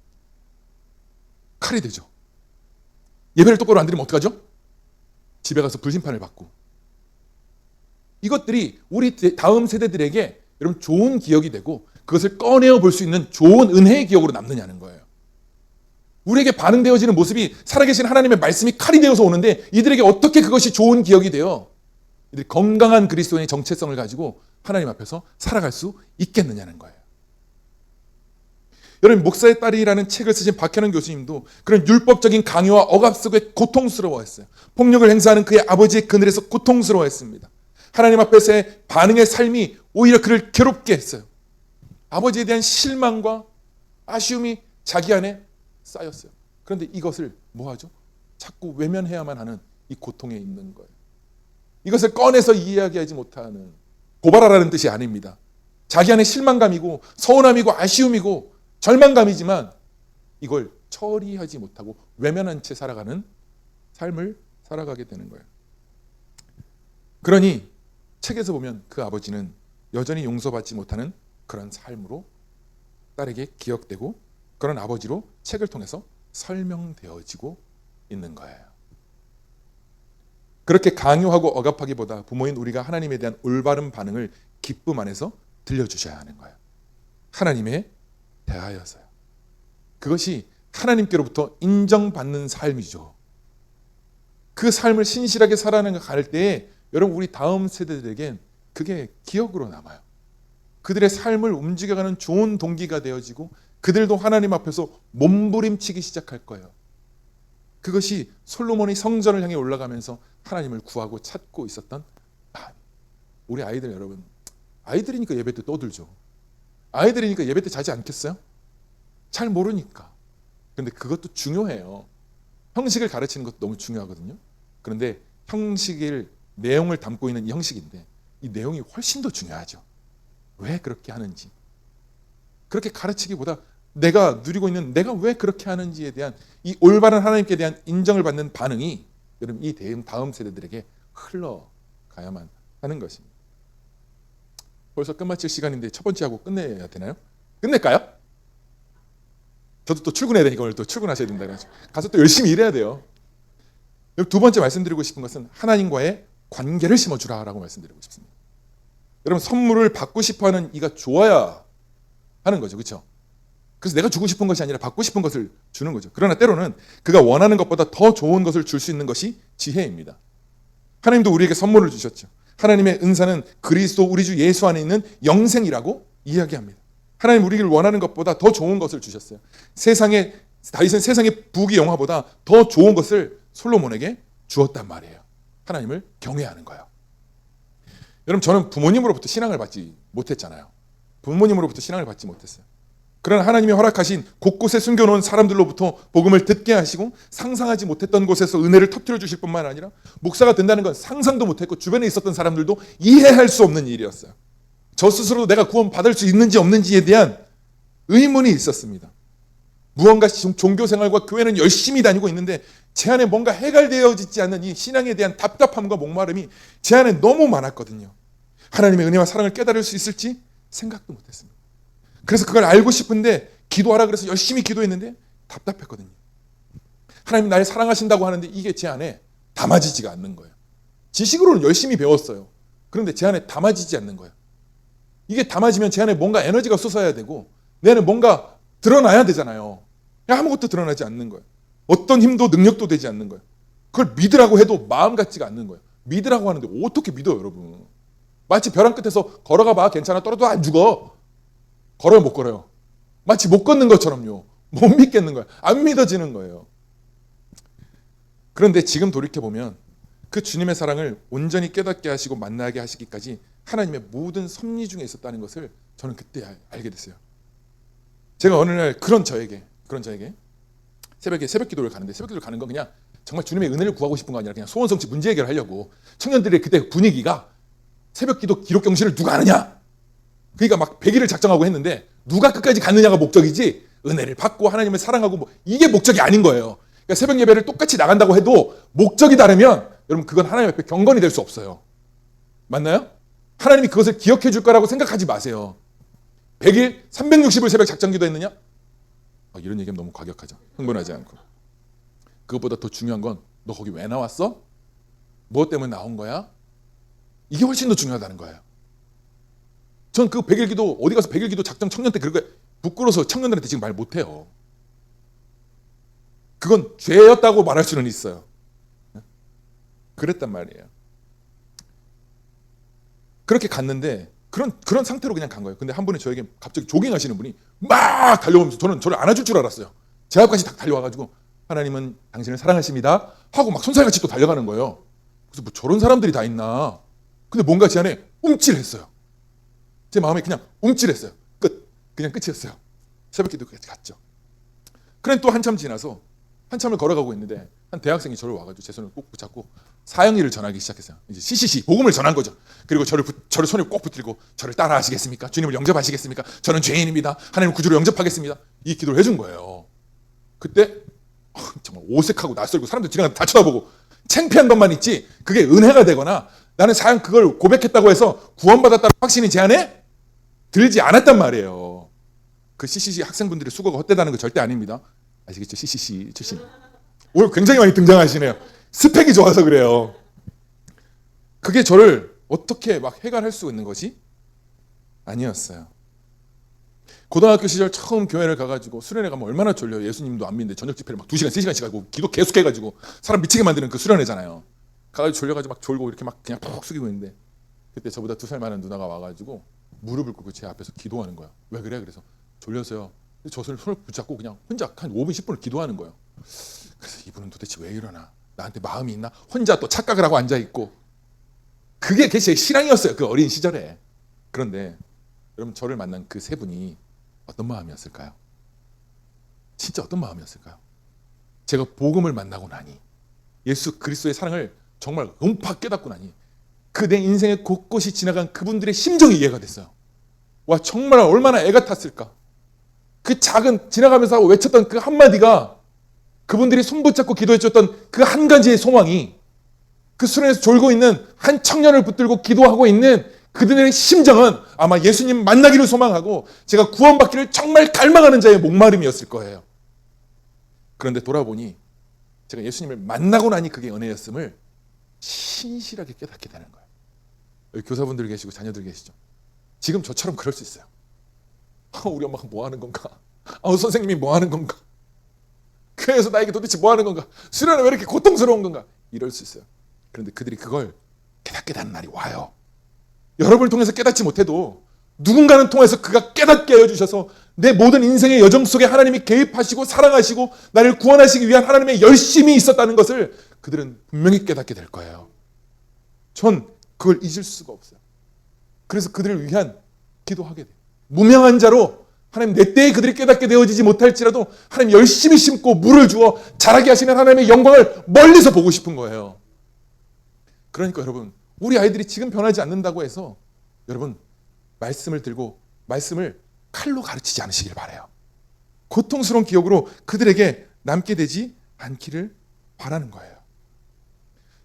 칼이 되죠. 예배를 똑바로 안 드리면 어떡하죠? 집에 가서 불심판을 받고. 이것들이 우리 다음 세대들에게 여러분 좋은 기억이 되고 그것을 꺼내어 볼 수 있는 좋은 은혜의 기억으로 남느냐는 거예요. 우리에게 반응되어지는 모습이 살아계신 하나님의 말씀이 칼이 되어서 오는데, 이들에게 어떻게 그것이 좋은 기억이 되어 이들이 건강한 그리스도인의 정체성을 가지고 하나님 앞에서 살아갈 수 있겠느냐는 거예요. 여러분, 목사의 딸이라는 책을 쓰신 박현은 교수님도 그런 율법적인 강요와 억압 속에 고통스러워했어요. 폭력을 행사하는 그의 아버지의 그늘에서 고통스러워했습니다. 하나님 앞에서의 반응의 삶이 오히려 그를 괴롭게 했어요. 아버지에 대한 실망과 아쉬움이 자기 안에 쌓였어요. 그런데 이것을 뭐하죠? 자꾸 외면해야만 하는 이 고통에 있는 거예요. 이것을 꺼내서 이야기하지 못하는, 고발하라는 뜻이 아닙니다. 자기 안에 실망감이고 서운함이고 아쉬움이고 절망감이지만 이걸 처리하지 못하고 외면한 채 살아가는 삶을 살아가게 되는 거예요. 그러니 책에서 보면 그 아버지는 여전히 용서받지 못하는 그런 삶으로 딸에게 기억되고 그런 아버지로 책을 통해서 설명되어지고 있는 거예요. 그렇게 강요하고 억압하기보다 부모인 우리가 하나님에 대한 올바른 반응을 기쁨 안에서 들려주셔야 하는 거예요. 하나님에 대하여서요. 그것이 하나님께로부터 인정받는 삶이죠. 그 삶을 신실하게 살아갈 때에 여러분 우리 다음 세대들에겐 그게 기억으로 남아요. 그들의 삶을 움직여가는 좋은 동기가 되어지고 그들도 하나님 앞에서 몸부림치기 시작할 거예요. 그것이 솔로몬이 성전을 향해 올라가면서 하나님을 구하고 찾고 있었던 마음. 우리 아이들 여러분, 아이들이니까 예배 때 떠들죠. 아이들이니까 예배 때 자지 않겠어요? 잘 모르니까. 그런데 그것도 중요해요. 형식을 가르치는 것도 너무 중요하거든요. 그런데 형식을 내용을 담고 있는 이 형식인데 이 내용이 훨씬 더 중요하죠. 왜 그렇게 하는지. 그렇게 가르치기보다 내가 누리고 있는 내가 왜 그렇게 하는지에 대한 이 올바른 하나님께 대한 인정을 받는 반응이 여러분 이 다음 세대들에게 흘러가야만 하는 것입니다. 벌써 끝마칠 시간인데 첫 번째 하고 끝내야 되나요? 끝낼까요? 저도 또 출근해야 되니까 오늘 또 출근하셔야 된다 그래가지고 가서 또 열심히 일해야 돼요. 두 번째 말씀드리고 싶은 것은 하나님과의 관계를 심어주라라고 말씀드리고 싶습니다. 여러분 선물을 받고 싶어하는 이가 좋아야 하는 거죠, 그렇죠? 그래서 내가 주고 싶은 것이 아니라 받고 싶은 것을 주는 거죠. 그러나 때로는 그가 원하는 것보다 더 좋은 것을 줄 수 있는 것이 지혜입니다. 하나님도 우리에게 선물을 주셨죠. 하나님의 은사는 그리스도 우리 주 예수 안에 있는 영생이라고 이야기합니다. 하나님 우리를 원하는 것보다 더 좋은 것을 주셨어요. 다윗은 세상의 부귀 영화보다 더 좋은 것을 솔로몬에게 주었단 말이에요. 하나님을 경외하는 거예요. 여러분 저는 부모님으로부터 신앙을 받지 못했잖아요. 부모님으로부터 신앙을 받지 못했어요. 그러나 하나님이 허락하신 곳곳에 숨겨놓은 사람들로부터 복음을 듣게 하시고 상상하지 못했던 곳에서 은혜를 터뜨려 주실 뿐만 아니라 목사가 된다는 건 상상도 못했고 주변에 있었던 사람들도 이해할 수 없는 일이었어요. 저 스스로도 내가 구원 받을 수 있는지 없는지에 대한 의문이 있었습니다. 무언가 종교생활과 교회는 열심히 다니고 있는데 제 안에 뭔가 해결되어지지 않는 이 신앙에 대한 답답함과 목마름이 제 안에 너무 많았거든요. 하나님의 은혜와 사랑을 깨달을 수 있을지 생각도 못했습니다. 그래서 그걸 알고 싶은데 기도하라 그래서 열심히 기도했는데 답답했거든요. 하나님 날 사랑하신다고 하는데 이게 제 안에 담아지지가 않는 거예요. 지식으로는 열심히 배웠어요. 그런데 제 안에 담아지지 않는 거예요. 이게 담아지면 제 안에 뭔가 에너지가 솟아야 되고 내 안에 뭔가 드러나야 되잖아요. 아무것도 드러나지 않는 거예요. 어떤 힘도 능력도 되지 않는 거예요. 그걸 믿으라고 해도 마음 같지가 않는 거예요. 믿으라고 하는데 어떻게 믿어요, 여러분? 마치 벼랑 끝에서 걸어가 봐. 괜찮아. 떨어도 안 죽어. 걸어요, 못 걸어요? 마치 못 걷는 것처럼요. 못 믿겠는 거예요. 안 믿어지는 거예요. 그런데 지금 돌이켜보면 그 주님의 사랑을 온전히 깨닫게 하시고 만나게 하시기까지 하나님의 모든 섭리 중에 있었다는 것을 저는 그때 알게 됐어요. 제가 어느 날 그런 저에게 새벽에 새벽 기도를 가는데 새벽 기도를 가는 건 그냥 정말 주님의 은혜를 구하고 싶은 거 아니라 그냥 소원 성취 문제 해결을 하려고 청년들의 그때 분위기가 새벽 기도 기록 경실을 누가 하느냐 그러니까 막 100일을 작정하고 했는데 누가 끝까지 갔느냐가 목적이지 은혜를 받고 하나님을 사랑하고 뭐 이게 목적이 아닌 거예요. 그러니까 새벽 예배를 똑같이 나간다고 해도 목적이 다르면 여러분 그건 하나님 앞에 경건이 될 수 없어요. 맞나요? 하나님이 그것을 기억해 줄 거라고 생각하지 마세요. 100일 360일 새벽 작정 기도했느냐? 이런 얘기하면 너무 과격하죠. 흥분하지 않고. 그것보다 더 중요한 건 너 거기 왜 나왔어? 무엇 때문에 나온 거야? 이게 훨씬 더 중요하다는 거예요. 전 그 100일 기도 어디 가서 100일 기도 작정 청년 때 그런 거 부끄러워서 청년들한테 지금 말 못해요. 그건 죄였다고 말할 수는 있어요. 그랬단 말이에요. 그렇게 갔는데 그런 상태로 그냥 간 거예요. 근데 한 분이 저에게 갑자기 조깅하시는 분이 막 달려오면서 저를 안아줄 줄 알았어요. 제 앞까지 딱 달려와가지고 하나님은 당신을 사랑하십니다 하고 막 손살같이 또 달려가는 거예요. 그래서 뭐 저런 사람들이 다 있나. 근데 뭔가 제 안에 움찔했어요. 제 마음에 그냥 움찔했어요. 그냥 끝이었어요. 새벽 기도까지 갔죠. 그래 또 한참 지나서 한참을 걸어가고 있는데 한 대학생이 저를 와가지고 제 손을 꼭 붙잡고 사형리를 전하기 시작했어요. 이제 CCC 복음을 전한 거죠. 그리고 저를 손에 꼭 붙들고 저를 따라하시겠습니까? 주님을 영접하시겠습니까? 저는 죄인입니다. 하나님 구주로 영접하겠습니다. 이 기도를 해준 거예요. 그때 정말 오색하고 낯설고 사람들 지나가다 다 쳐다보고 창피한 것만 있지 그게 은혜가 되거나 나는 사형 그걸 고백했다고 해서 구원받았다는 확신이 제 안에 들지 않았단 말이에요. 그 CCC 학생분들의 수고가 헛되다는 거 절대 아닙니다. 아시겠죠? CCC 출신. 오늘 굉장히 많이 등장하시네요. 스펙이 좋아서 그래요. 그게 저를 어떻게 막 해결할 수 있는 것이 아니었어요. 고등학교 시절 처음 교회를 가가지고 수련회 가면 얼마나 졸려요. 예수님도 안 믿는데 저녁 집회를 막 2시간, 3시간씩 하고 기도 계속 해가지고 사람 미치게 만드는 그 수련회잖아요. 가가지고 졸려가지고 막 졸고 이렇게 막 그냥 푹 숙이고 있는데 그때 저보다 2살 많은 누나가 와가지고 무릎을 꿇고 제 앞에서 기도하는 거예요. 왜 그래? 그래서 졸려서요. 저 손을 붙잡고 그냥 혼자 한 5분, 10분을 기도하는 거예요. 그래서 이분은 도대체 왜 이러나? 나한테 마음이 있나? 혼자 또 착각을 하고 앉아있고. 그게 제 신앙이었어요. 그 어린 시절에. 그런데 여러분 저를 만난 그 세 분이 어떤 마음이었을까요? 진짜 어떤 마음이었을까요? 제가 복음을 만나고 나니 예수 그리스도의 사랑을 정말 음파 깨닫고 나니 그 내 인생의 곳곳이 지나간 그분들의 심정이 이해가 됐어요. 와 정말 얼마나 애가 탔을까. 그 작은 지나가면서 외쳤던 그 한마디가 그분들이 손붙잡고 기도해줬던 그 한 가지의 소망이 그 수련에서 졸고 있는 한 청년을 붙들고 기도하고 있는 그들의 심정은 아마 예수님 만나기를 소망하고 제가 구원받기를 정말 갈망하는 자의 목마름이었을 거예요. 그런데 돌아보니 제가 예수님을 만나고 나니 그게 은혜였음을 신실하게 깨닫게 되는 거예요. 여기 교사분들 계시고 자녀들 계시죠? 지금 저처럼 그럴 수 있어요. 우리 엄마가 뭐 하는 건가? 선생님이 뭐 하는 건가? 교회에서 나에게 도대체 뭐 하는 건가? 수련은 왜 이렇게 고통스러운 건가? 이럴 수 있어요. 그런데 그들이 그걸 깨닫게 되는 날이 와요. 여러분을 통해서 깨닫지 못해도 누군가는 통해서 그가 깨닫게 해주셔서 내 모든 인생의 여정 속에 하나님이 개입하시고 사랑하시고 나를 구원하시기 위한 하나님의 열심이 있었다는 것을 그들은 분명히 깨닫게 될 거예요. 전 그걸 잊을 수가 없어요. 그래서 그들을 위한 기도하게 돼요. 무명한 자로 하나님 내 때에 그들이 깨닫게 되어지지 못할지라도 하나님 열심히 심고 물을 주어 자라게 하시는 하나님의 영광을 멀리서 보고 싶은 거예요. 그러니까 여러분 우리 아이들이 지금 변하지 않는다고 해서 여러분 말씀을 들고 말씀을 칼로 가르치지 않으시길 바라요. 고통스러운 기억으로 그들에게 남게 되지 않기를 바라는 거예요.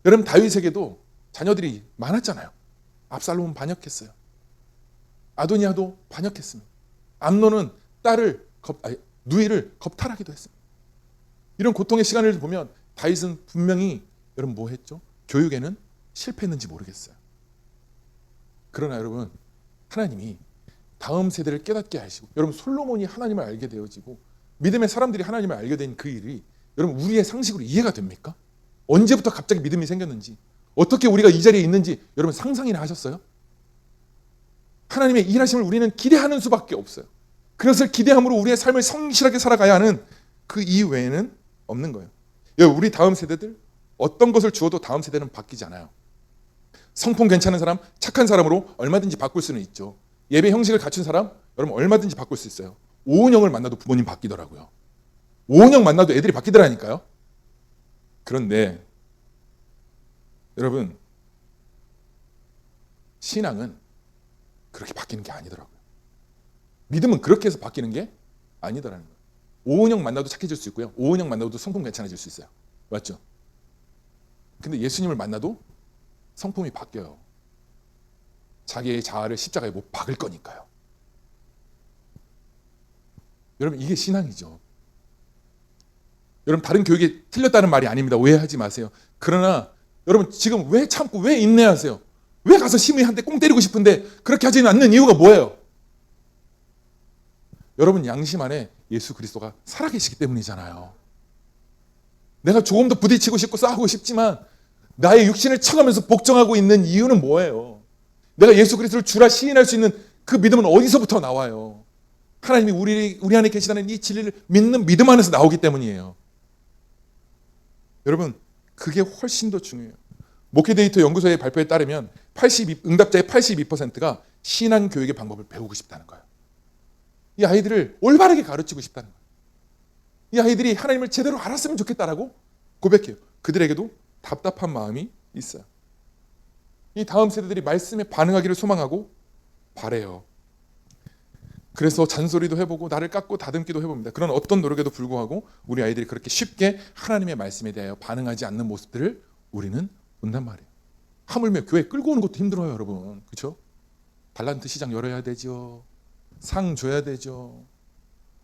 여러분 다윗에게도 자녀들이 많았잖아요. 압살롬은 반역했어요. 아도니아도 반역했습니다. 암논은 누이를 겁탈하기도 했습니다. 이런 고통의 시간을 보면 다윗은 분명히 여러분 뭐 했죠? 교육에는 실패했는지 모르겠어요. 그러나 여러분 하나님이 다음 세대를 깨닫게 하시고 여러분 솔로몬이 하나님을 알게 되어지고 믿음의 사람들이 하나님을 알게 된 그 일이 여러분 우리의 상식으로 이해가 됩니까? 언제부터 갑자기 믿음이 생겼는지 어떻게 우리가 이 자리에 있는지 여러분 상상이나 하셨어요? 하나님의 일하심을 우리는 기대하는 수밖에 없어요. 그것을 기대함으로 우리의 삶을 성실하게 살아가야 하는 그 이외에는 없는 거예요. 우리 다음 세대들 어떤 것을 주어도 다음 세대는 바뀌지 않아요. 성품 괜찮은 사람, 착한 사람으로 얼마든지 바꿀 수는 있죠. 예배 형식을 갖춘 사람, 여러분 얼마든지 바꿀 수 있어요. 오은영을 만나도 부모님 바뀌더라고요. 오은영 만나도 애들이 바뀌더라니까요. 그런데 여러분 신앙은 그렇게 바뀌는 게 아니더라고요. 믿음은 그렇게 해서 바뀌는 게 아니더라는 거예요. 오은영 만나도 착해질 수 있고요. 오은영 만나도 성품 괜찮아질 수 있어요. 맞죠? 근데 예수님을 만나도 성품이 바뀌어요. 자기의 자아를 십자가에 못 박을 거니까요. 여러분 이게 신앙이죠. 여러분 다른 교육이 틀렸다는 말이 아닙니다. 오해하지 마세요. 그러나 여러분 지금 왜 참고 왜 인내하세요? 왜 가서 시므이한테 꽁 때리고 싶은데 그렇게 하지는 않는 이유가 뭐예요? 여러분 양심 안에 예수 그리스도가 살아계시기 때문이잖아요. 내가 조금 더 부딪히고 싶고 싸우고 싶지만 나의 육신을 쳐가면서 복종하고 있는 이유는 뭐예요? 내가 예수 그리스도를 주라 시인할 수 있는 그 믿음은 어디서부터 나와요? 하나님이 우리 안에 계시다는 이 진리를 믿는 믿음 안에서 나오기 때문이에요. 여러분 그게 훨씬 더 중요해요. 목회데이터 연구소의 발표에 따르면 응답자의 82%가 신앙교육의 방법을 배우고 싶다는 거예요. 이 아이들을 올바르게 가르치고 싶다는 거예요. 이 아이들이 하나님을 제대로 알았으면 좋겠다라고 고백해요. 그들에게도 답답한 마음이 있어요. 이 다음 세대들이 말씀에 반응하기를 소망하고 바래요. 그래서 잔소리도 해보고 나를 깎고 다듬기도 해봅니다. 그런 어떤 노력에도 불구하고 우리 아이들이 그렇게 쉽게 하나님의 말씀에 대하여 반응하지 않는 모습들을 우리는 본단 말이에요. 하물며 교회 끌고 오는 것도 힘들어요, 여러분. 그렇죠? 달란트 시장 열어야 되죠. 상 줘야 되죠.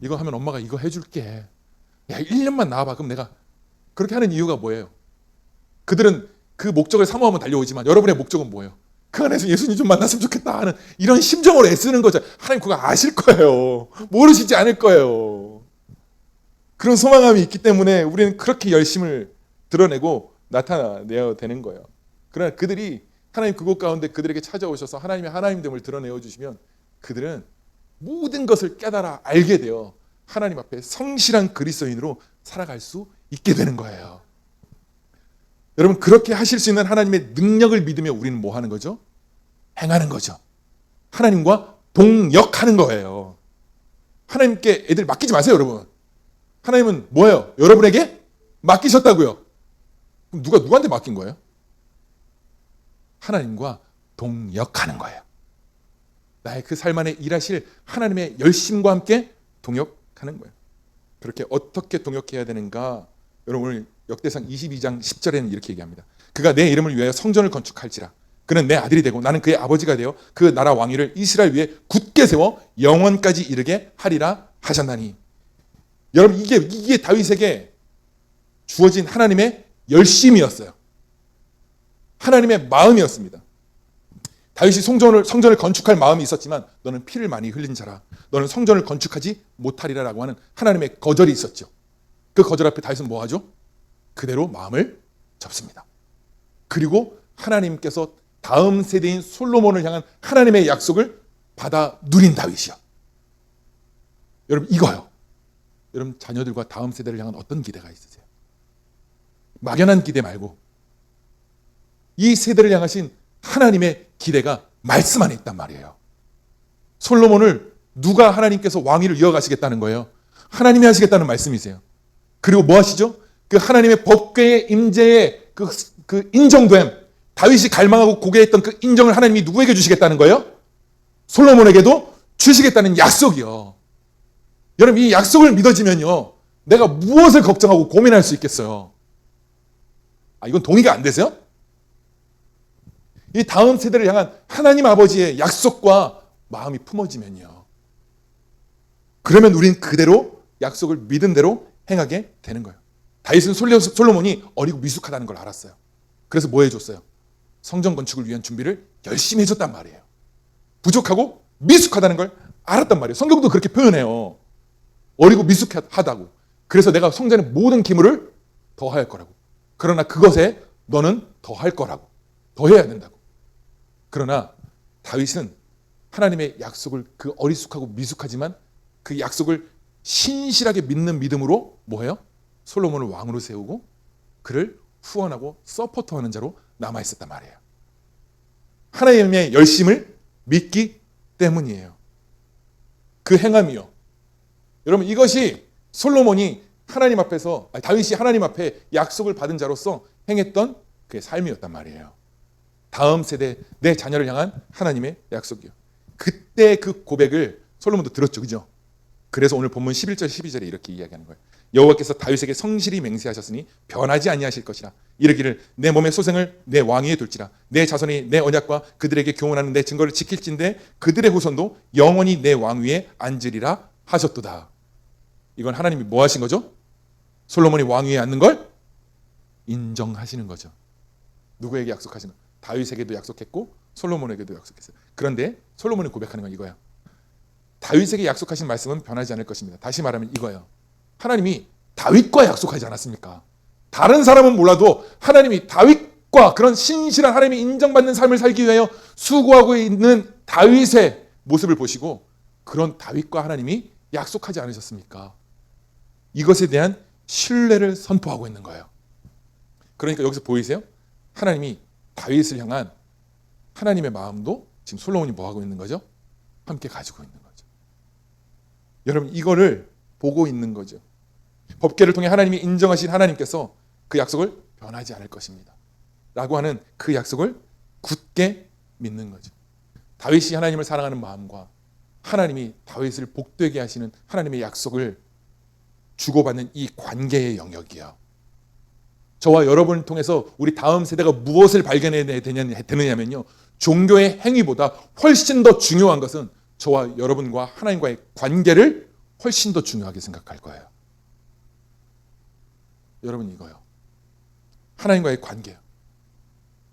이거 하면 엄마가 이거 해줄게. 야, 1년만 나와봐. 그럼 내가 그렇게 하는 이유가 뭐예요? 그들은 그 목적을 사모하면 달려오지만 여러분의 목적은 뭐예요? 그 안에서 예수님 좀 만났으면 좋겠다 하는 이런 심정으로 애쓰는 거죠. 하나님 그거 아실 거예요. 모르시지 않을 거예요. 그런 소망감이 있기 때문에 우리는 그렇게 열심을 드러내고 나타내야 되는 거예요. 그러나 그들이 하나님 그곳 가운데 그들에게 찾아오셔서 하나님의 하나님됨을 드러내어 주시면 그들은 모든 것을 깨달아 알게 되어 하나님 앞에 성실한 그리스도인으로 살아갈 수 있게 되는 거예요. 여러분, 그렇게 하실 수 있는 하나님의 능력을 믿으며 우리는 뭐 하는 거죠? 행하는 거죠. 하나님과 동역하는 거예요. 하나님께 애들 맡기지 마세요, 여러분. 하나님은 뭐예요? 여러분에게 맡기셨다고요. 그럼 누구한테 맡긴 거예요? 하나님과 동역하는 거예요. 나의 그 삶 안에 일하실 하나님의 열심과 함께 동역하는 거예요. 그렇게 어떻게 동역해야 되는가? 여러분, 오늘 역대상 22장 10절에는 이렇게 얘기합니다. 그가 내 이름을 위하여 성전을 건축할지라. 그는 내 아들이 되고 나는 그의 아버지가 되어 그 나라 왕위를 이스라엘 위에 굳게 세워 영원까지 이르게 하리라 하셨나니. 여러분, 이게 다윗에게 주어진 하나님의 열심이었어요. 하나님의 마음이었습니다. 다윗이 성전을 건축할 마음이 있었지만 너는 피를 많이 흘린 자라. 너는 성전을 건축하지 못하리라라고 하는 하나님의 거절이 있었죠. 그 거절 앞에 다윗은 뭐 하죠? 그대로 마음을 접습니다. 그리고 하나님께서 다음 세대인 솔로몬을 향한 하나님의 약속을 받아 누린 다윗이요. 여러분, 이거요. 여러분, 자녀들과 다음 세대를 향한 어떤 기대가 있으세요? 막연한 기대 말고 이 세대를 향하신 하나님의 기대가 말씀 안에 있단 말이에요. 솔로몬을 누가 하나님께서 왕위를 이어가시겠다는 거예요? 하나님이 하시겠다는 말씀이세요. 그리고 뭐 하시죠? 그 하나님의 법궤의 임재의 그 인정됨, 다윗이 갈망하고 고개했던 그 인정을 하나님이 누구에게 주시겠다는 거예요? 솔로몬에게도 주시겠다는 약속이요. 여러분, 이 약속을 믿어지면요, 내가 무엇을 걱정하고 고민할 수 있겠어요? 이건 동의가 안 되세요? 이 다음 세대를 향한 하나님 아버지의 약속과 마음이 품어지면요, 그러면 우린 그대로 약속을 믿은 대로 행하게 되는 거예요. 다윗은 솔로몬이 어리고 미숙하다는 걸 알았어요. 그래서 뭐 해줬어요? 성전 건축을 위한 준비를 열심히 해줬단 말이에요. 부족하고 미숙하다는 걸 알았단 말이에요. 성경도 그렇게 표현해요. 어리고 미숙하다고. 그래서 내가 성전의 모든 기물을 더할 거라고. 그러나 그것에 너는 더할 거라고. 더해야 된다고. 그러나 다윗은 하나님의 약속을 그 어리숙하고 미숙하지만 그 약속을 신실하게 믿는 믿음으로 뭐해요? 솔로몬을 왕으로 세우고 그를 후원하고 서포트하는 자로 남아있었단 말이에요. 하나님의 열심을 믿기 때문이에요. 그 행함이요. 여러분, 이것이 솔로몬이 하나님 앞에서, 다윗이 하나님 앞에 약속을 받은 자로서 행했던 그의 삶이었단 말이에요. 다음 세대, 내 자녀를 향한 하나님의 약속이요. 그때 그 고백을 솔로몬도 들었죠, 그죠? 그래서 오늘 본문 11절 12절에 이렇게 이야기하는 거예요. 여호와께서 다윗에게 성실히 맹세하셨으니 변하지 아니하실 것이라. 이르기를 내 몸의 소생을 내 왕위에 둘지라. 내 자손이 내 언약과 그들에게 교훈하는 내 증거를 지킬진대 그들의 후손도 영원히 내 왕위에 앉으리라 하셨도다. 이건 하나님이 뭐 하신 거죠? 솔로몬이 왕위에 앉는 걸 인정하시는 거죠. 누구에게 약속하신 거? 다윗에게도 약속했고 솔로몬에게도 약속했어요. 그런데 솔로몬이 고백하는 건 이거예요. 다윗에게 약속하신 말씀은 변하지 않을 것입니다. 다시 말하면 이거예요. 하나님이 다윗과 약속하지 않았습니까? 다른 사람은 몰라도 하나님이 다윗과 그런 신실한 하나님이 인정받는 삶을 살기 위하여 수고하고 있는 다윗의 모습을 보시고 그런 다윗과 하나님이 약속하지 않으셨습니까? 이것에 대한 신뢰를 선포하고 있는 거예요. 그러니까 여기서 보이세요? 하나님이 다윗을 향한 하나님의 마음도 지금 솔로몬이 뭐 하고 있는 거죠? 함께 가지고 있는 거죠. 여러분, 이거를 보고 있는 거죠. 법궤를 통해 하나님이 인정하신 하나님께서 그 약속을 변하지 않을 것입니다 라고 하는 그 약속을 굳게 믿는 거죠. 다윗이 하나님을 사랑하는 마음과 하나님이 다윗을 복되게 하시는 하나님의 약속을 주고받는 이 관계의 영역이요, 저와 여러분을 통해서 우리 다음 세대가 무엇을 발견해야 되느냐면요, 종교의 행위보다 훨씬 더 중요한 것은 저와 여러분과 하나님과의 관계를 훨씬 더 중요하게 생각할 거예요. 여러분 이거요. 하나님과의 관계예요.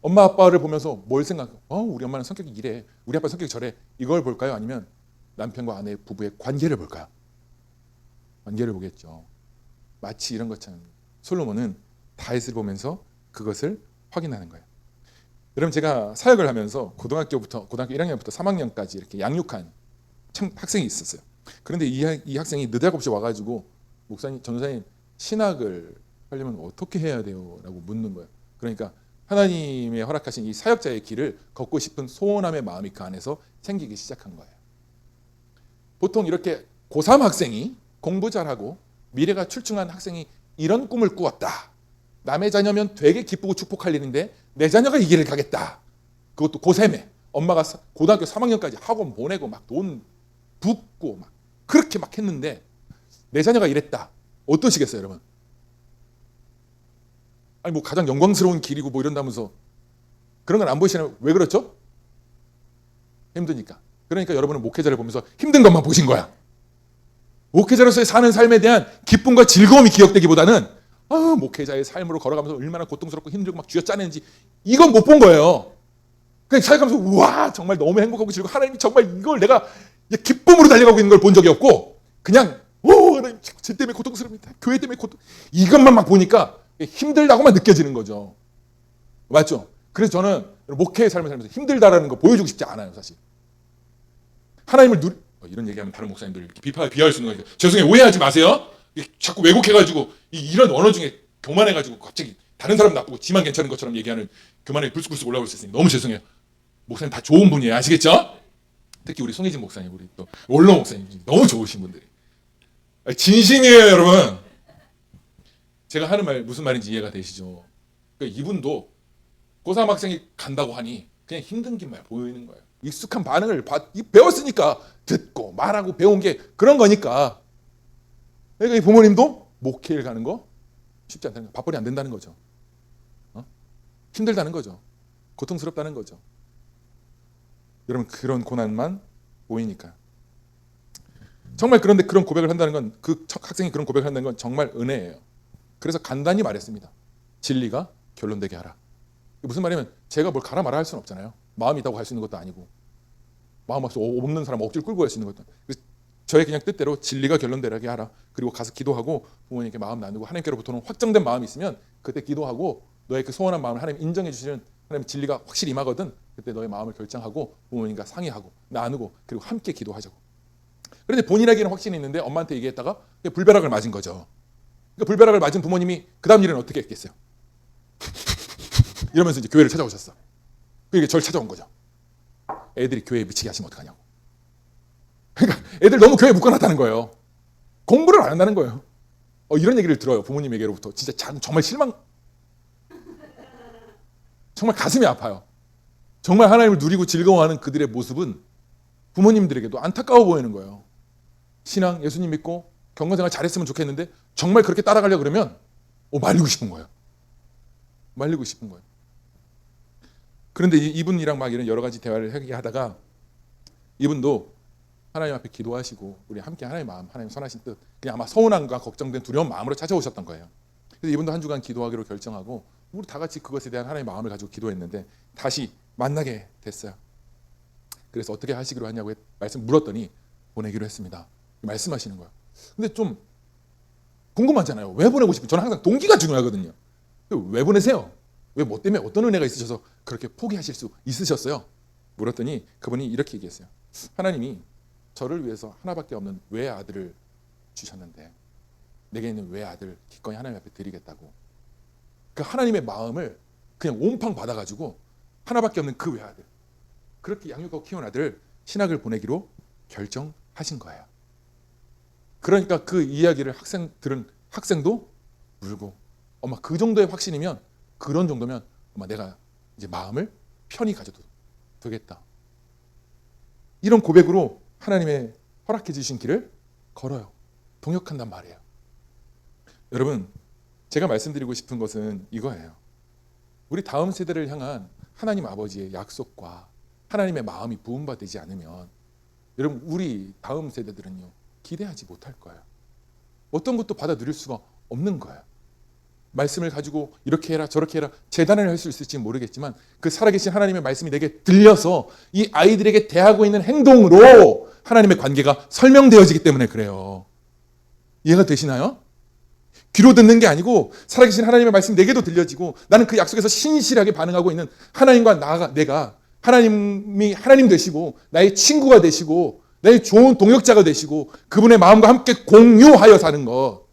엄마 아빠를 보면서 뭘 생각해요? 우리 엄마는 성격이 이래. 우리 아빠 성격이 저래. 이걸 볼까요? 아니면 남편과 아내 부부의 관계를 볼까요? 관계를 보겠죠. 마치 이런 것처럼 솔로몬은 다윗을 보면서 그것을 확인하는 거예요. 여러분 제가 사역을 하면서 고등학교 1학년부터 3학년까지 이렇게 양육한 학생이 있었어요. 그런데 이 학생이 느닷없이 와가지고 목사님, 전도사님 신학을 하려면 어떻게 해야 돼요? 라고 묻는 거예요. 그러니까 하나님의 허락하신 이 사역자의 길을 걷고 싶은 소원함의 마음이 그 안에서 생기기 시작한 거예요. 보통 이렇게 고3 학생이 공부 잘하고 미래가 출중한 학생이 이런 꿈을 꾸었다. 남의 자녀면 되게 기쁘고 축복할 일인데 내 자녀가 이 길을 가겠다. 그것도 고3에 엄마가 고등학교 3학년까지 학원 보내고 막 돈 붓고 막 그렇게 막 했는데 내 자녀가 이랬다. 어떠시겠어요, 여러분? 아니 뭐 가장 영광스러운 길이고 뭐 이런다면서 그런 건 안 보이시나요? 왜 그렇죠? 힘드니까. 그러니까 여러분은 목회자를 보면서 힘든 것만 보신 거야. 목회자로서의 사는 삶에 대한 기쁨과 즐거움이 기억되기보다는 목회자의 삶으로 걸어가면서 얼마나 고통스럽고 힘들고 막 쥐어짜내는지 이건 못 본 거예요. 그냥 살아가면서 우와 정말 너무 행복하고 즐거워 하나님이 정말 이걸 내가 기쁨으로 달려가고 있는 걸 본 적이 없고 그냥 하나님 제 때문에 고통스럽습니다. 교회 때문에 이것만 막 보니까 힘들다고만 느껴지는 거죠. 맞죠? 그래서 저는 목회의 삶을 살면서 힘들다라는 거 보여주고 싶지 않아요, 사실. 하나님을 이런 얘기하면 다른 목사님들 이렇게 비하할 수 있는 거니까 죄송해요. 오해하지 마세요. 자꾸 왜곡해가지고 이런 언어 중에 교만해가지고 갑자기 다른 사람 나쁘고 지만 괜찮은 것처럼 얘기하는 교만에 불쑥불쑥 올라올 수 있으니 너무 죄송해요. 목사님 다 좋은 분이에요. 아시겠죠? 특히 우리 송혜진 목사님, 우리 또 원로 목사님 너무 좋으신 분들이. 진심이에요, 여러분. 제가 하는 말 무슨 말인지 이해가 되시죠? 그러니까 이분도 고3 학생이 간다고 하니 그냥 힘든 길만 보이는 거예요. 익숙한 반응을 배웠으니까 듣고 말하고 배운 게 그런 거니까. 그러니까 이 부모님도 목회를 가는 거 쉽지 않다는 거, 밥벌이 안 된다는 거죠. 힘들다는 거죠. 고통스럽다는 거죠. 여러분 그런 고난만 보이니까. 정말 그런데 그런 고백을 한다는 건 그 학생이 그런 고백을 한다는 건 정말 은혜예요. 그래서 간단히 말했습니다. 진리가 결론되게 하라. 무슨 말이냐면 제가 뭘 가라 마라 할 수는 없잖아요. 마음이 있다고 할 수 있는 것도 아니고 마음 없는 사람 억지로 끌고 갈 수 있는 것도 아니고 저의 그냥 뜻대로 진리가 결론되게 하라. 그리고 가서 기도하고 부모님께 마음 나누고 하나님께로부터는 확정된 마음이 있으면 그때 기도하고 너의 그 소원한 마음을 하나님 인정해 주시는 하나님 진리가 확실히 임하거든. 그때 너의 마음을 결정하고 부모님과 상의하고 나누고 그리고 함께 기도하자고. 그런데 본인에게는 확신이 있는데 엄마한테 얘기했다가 불벼락을 맞은 거죠. 그러니까 불벼락을 맞은 부모님이 그 다음 일은 어떻게 했겠어요? 이러면서 이제 교회를 찾아오셨어. 그게 저를 찾아온 거죠. 애들이 교회에 미치게 하시면 어떡하냐고. 그러니까 애들 너무 교회에 묶어놨다는 거예요. 공부를 안 한다는 거예요. 이런 얘기를 들어요. 부모님에게로부터. 진짜 정말 실망. 정말 가슴이 아파요. 정말 하나님을 누리고 즐거워하는 그들의 모습은 부모님들에게도 안타까워 보이는 거예요. 신앙, 예수님 믿고 경건생활 잘했으면 좋겠는데 정말 그렇게 따라가려고 그러면 말리고 싶은 거예요. 말리고 싶은 거예요. 그런데 이분이랑 막 이런 여러 가지 대화를 하다가 이분도 하나님 앞에 기도하시고 우리 함께 하나님의 마음, 하나님 선하신 뜻 그냥 아마 서운함과 걱정된 두려운 마음으로 찾아오셨던 거예요. 그래서 이분도 한 주간 기도하기로 결정하고 우리 다 같이 그것에 대한 하나님의 마음을 가지고 기도했는데 다시 만나게 됐어요. 그래서 어떻게 하시기로 하냐고 물었더니 보내기로 했습니다. 말씀하시는 거예요. 근데 좀 궁금하잖아요. 왜 보내고 싶은지. 저는 항상 동기가 중요하거든요. 왜 보내세요? 왜 뭐 때문에 어떤 은혜가 있으셔서 그렇게 포기하실 수 있으셨어요? 물었더니 그분이 이렇게 얘기했어요. 하나님이 저를 위해서 하나밖에 없는 외아들을 주셨는데 내게 있는 외아들 기꺼이 하나님 앞에 드리겠다고. 그 하나님의 마음을 그냥 온팡 받아가지고 하나밖에 없는 그 외아들 그렇게 양육하고 키운 아들을 신학을 보내기로 결정하신 거예요. 그러니까 그 이야기를 학생도 울고 엄마 그 정도의 확신이면 그런 정도면 엄마 내가 이제 마음을 편히 가져도 되겠다. 이런 고백으로 하나님의 허락해 주신 길을 걸어요. 동역한단 말이에요. 여러분 제가 말씀드리고 싶은 것은 이거예요. 우리 다음 세대를 향한 하나님 아버지의 약속과 하나님의 마음이 부음받지 않으면 여러분 우리 다음 세대들은요 기대하지 못할 거예요. 어떤 것도 받아들일 수가 없는 거예요. 말씀을 가지고 이렇게 해라 저렇게 해라 재단을 할 수 있을지 모르겠지만 그 살아계신 하나님의 말씀이 내게 들려서 이 아이들에게 대하고 있는 행동으로 하나님의 관계가 설명되어지기 때문에 그래요. 이해가 되시나요? 귀로 듣는 게 아니고 살아계신 하나님의 말씀이 내게도 들려지고 나는 그 약속에서 신실하게 반응하고 있는 하나님과 내가 하나님이 하나님 되시고 나의 친구가 되시고 나의 좋은 동역자가 되시고 그분의 마음과 함께 공유하여 사는 것.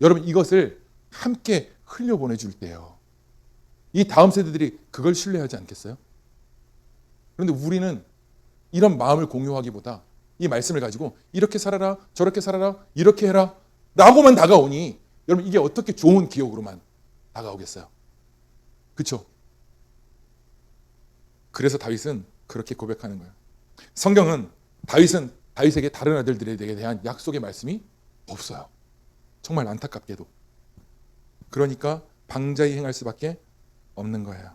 여러분 이것을 함께 흘려보내줄 때요. 이 다음 세대들이 그걸 신뢰하지 않겠어요? 그런데 우리는 이런 마음을 공유하기보다 이 말씀을 가지고 이렇게 살아라 저렇게 살아라 이렇게 해라 라고만 다가오니 여러분 이게 어떻게 좋은 기억으로만 다가오겠어요? 그렇죠? 그래서 다윗은 그렇게 고백하는 거예요. 성경은 다윗에게 다른 아들들에 대한 약속의 말씀이 없어요. 정말 안타깝게도. 그러니까 방자히 행할 수밖에 없는 거예요.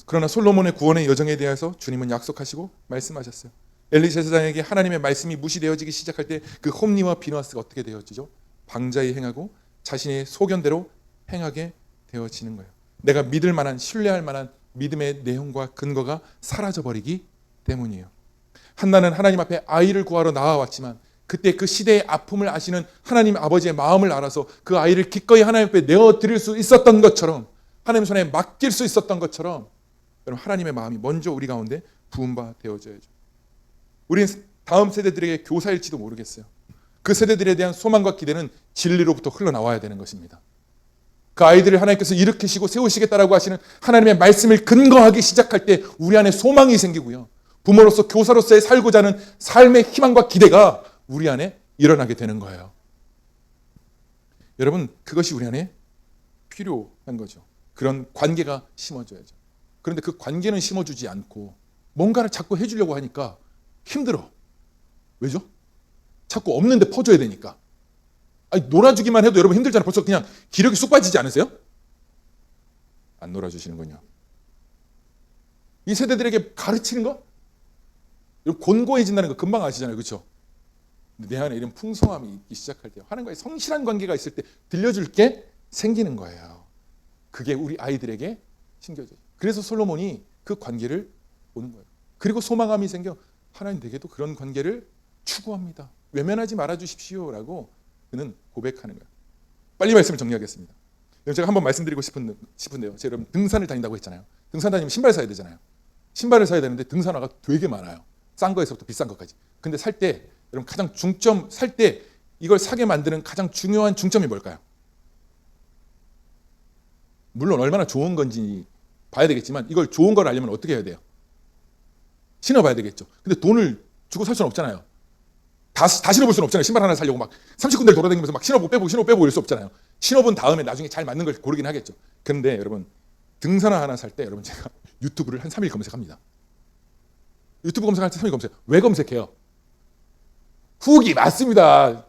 그러나 솔로몬의 구원의 여정에 대해서 주님은 약속하시고 말씀하셨어요. 엘리 제사장에게 하나님의 말씀이 무시되어지기 시작할 때 그 홈리와 비누아스가 어떻게 되어지죠? 방자히 행하고 자신의 소견대로 행하게 되어지는 거예요. 내가 믿을 만한 신뢰할 만한 믿음의 내용과 근거가 사라져버리기 때문이에요. 한나는 하나님 앞에 아이를 구하러 나와왔지만 그때 그 시대의 아픔을 아시는 하나님 아버지의 마음을 알아서 그 아이를 기꺼이 하나님 앞에 내어드릴 수 있었던 것처럼 하나님 손에 맡길 수 있었던 것처럼 여러분 하나님의 마음이 먼저 우리 가운데 부은 바 되어져야죠. 우리는 다음 세대들에게 교사일지도 모르겠어요. 그 세대들에 대한 소망과 기대는 진리로부터 흘러나와야 되는 것입니다. 그 아이들을 하나님께서 일으키시고 세우시겠다라고 하시는 하나님의 말씀을 근거하기 시작할 때 우리 안에 소망이 생기고요. 부모로서 교사로서의 살고자 하는 삶의 희망과 기대가 우리 안에 일어나게 되는 거예요. 여러분 그것이 우리 안에 필요한 거죠. 그런 관계가 심어져야죠. 그런데 그 관계는 심어주지 않고 뭔가를 자꾸 해주려고 하니까 힘들어. 왜죠? 자꾸 없는데 퍼줘야 되니까. 아니, 놀아주기만 해도 여러분 힘들잖아요. 벌써 그냥 기력이 쑥 빠지지 않으세요? 안 놀아주시는군요. 이 세대들에게 가르치는 거? 곤고해진다는 거 금방 아시잖아요. 그렇죠? 내 안에 이런 풍성함이 있기 시작할 때 하나님과의 성실한 관계가 있을 때 들려줄 게 생기는 거예요. 그게 우리 아이들에게 심겨져요. 그래서 솔로몬이 그 관계를 보는 거예요. 그리고 소망감이 생겨 하나님 내게도 그런 관계를 추구합니다. 외면하지 말아주십시오라고 그는 고백하는 거예요. 빨리 말씀을 정리하겠습니다. 제가 한번 말씀드리고 싶은데요. 제가 여러분 등산을 다닌다고 했잖아요. 등산 다니면 신발 사야 되잖아요. 신발을 사야 되는데 등산화가 되게 많아요. 싼 거에서부터 비싼 것까지. 근데 살 때 여러분 가장 살 때 이걸 사게 만드는 가장 중요한 중점이 뭘까요? 물론 얼마나 좋은 건지 봐야 되겠지만 이걸 좋은 걸 알려면 어떻게 해야 돼요? 신어봐야 되겠죠. 근데 돈을 주고 살 수는 없잖아요. 다 신어볼 수는 없잖아요. 신발 하나 사려고 막 30군데를 돌아다니면서 막 신어보고 빼보고 이럴 수 없잖아요. 신어본 다음에 나중에 잘 맞는 걸 고르긴 하겠죠. 그런데 여러분 등산화 하나 살 때 여러분 제가 유튜브를 한 3일 검색합니다. 유튜브 검색할 때 3일 검색. 왜 검색해요? 후기 맞습니다.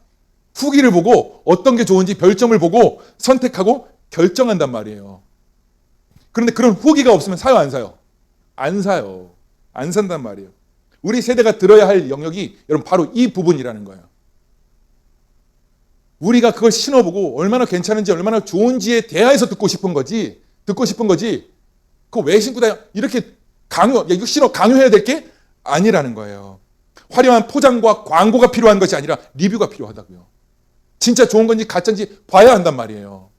후기를 보고 어떤 게 좋은지 별점을 보고 선택하고 결정한단 말이에요. 그런데 그런 후기가 없으면 사요 안 사요? 안 사요. 안 산단 말이에요. 우리 세대가 들어야 할 영역이 여러분 바로 이 부분이라는 거예요. 우리가 그걸 신어보고 얼마나 괜찮은지 얼마나 좋은지에 대하여서 듣고 싶은 거지. 그거 왜 신고 다녀? 이렇게 이거 신어 강요해야 될 게 아니라는 거예요. 화려한 포장과 광고가 필요한 것이 아니라 리뷰가 필요하다고요. 진짜 좋은 건지 가짜인지 봐야 한단 말이에요.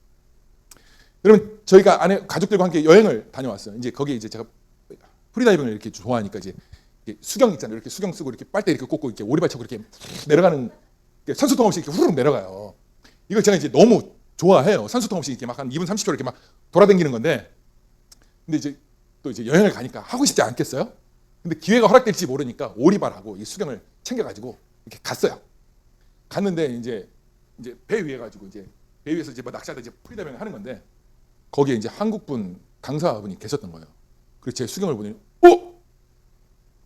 여러분 저희가 가족들과 함께 여행을 다녀왔어요. 이제 거기에 이제 제가 프리다이빙을 이렇게 좋아하니까 이제 수경 있잖아요. 이렇게 수경 쓰고 이렇게 빨대 이렇게 꽂고 이렇게 오리발 차고 이렇게 내려가는 산소통 없이 이렇게 후루룩 내려가요. 이걸 제가 이제 너무 좋아해요. 산소통 없이 이렇게 막 한 2분 30초 이렇게 막 돌아다니는 건데, 근데 이제 또 이제 여행을 가니까 하고 싶지 않겠어요? 근데 기회가 허락될지 모르니까 오리발하고 이 수경을 챙겨가지고 이렇게 갔어요. 갔는데 이제 배 위에 가지고 이제 배 위에서 이제 뭐 낚시하다 이제 프리다이빙을 하는 건데 거기에 이제 한국분 강사분이 계셨던 거예요. 그래서 제 수경을 보니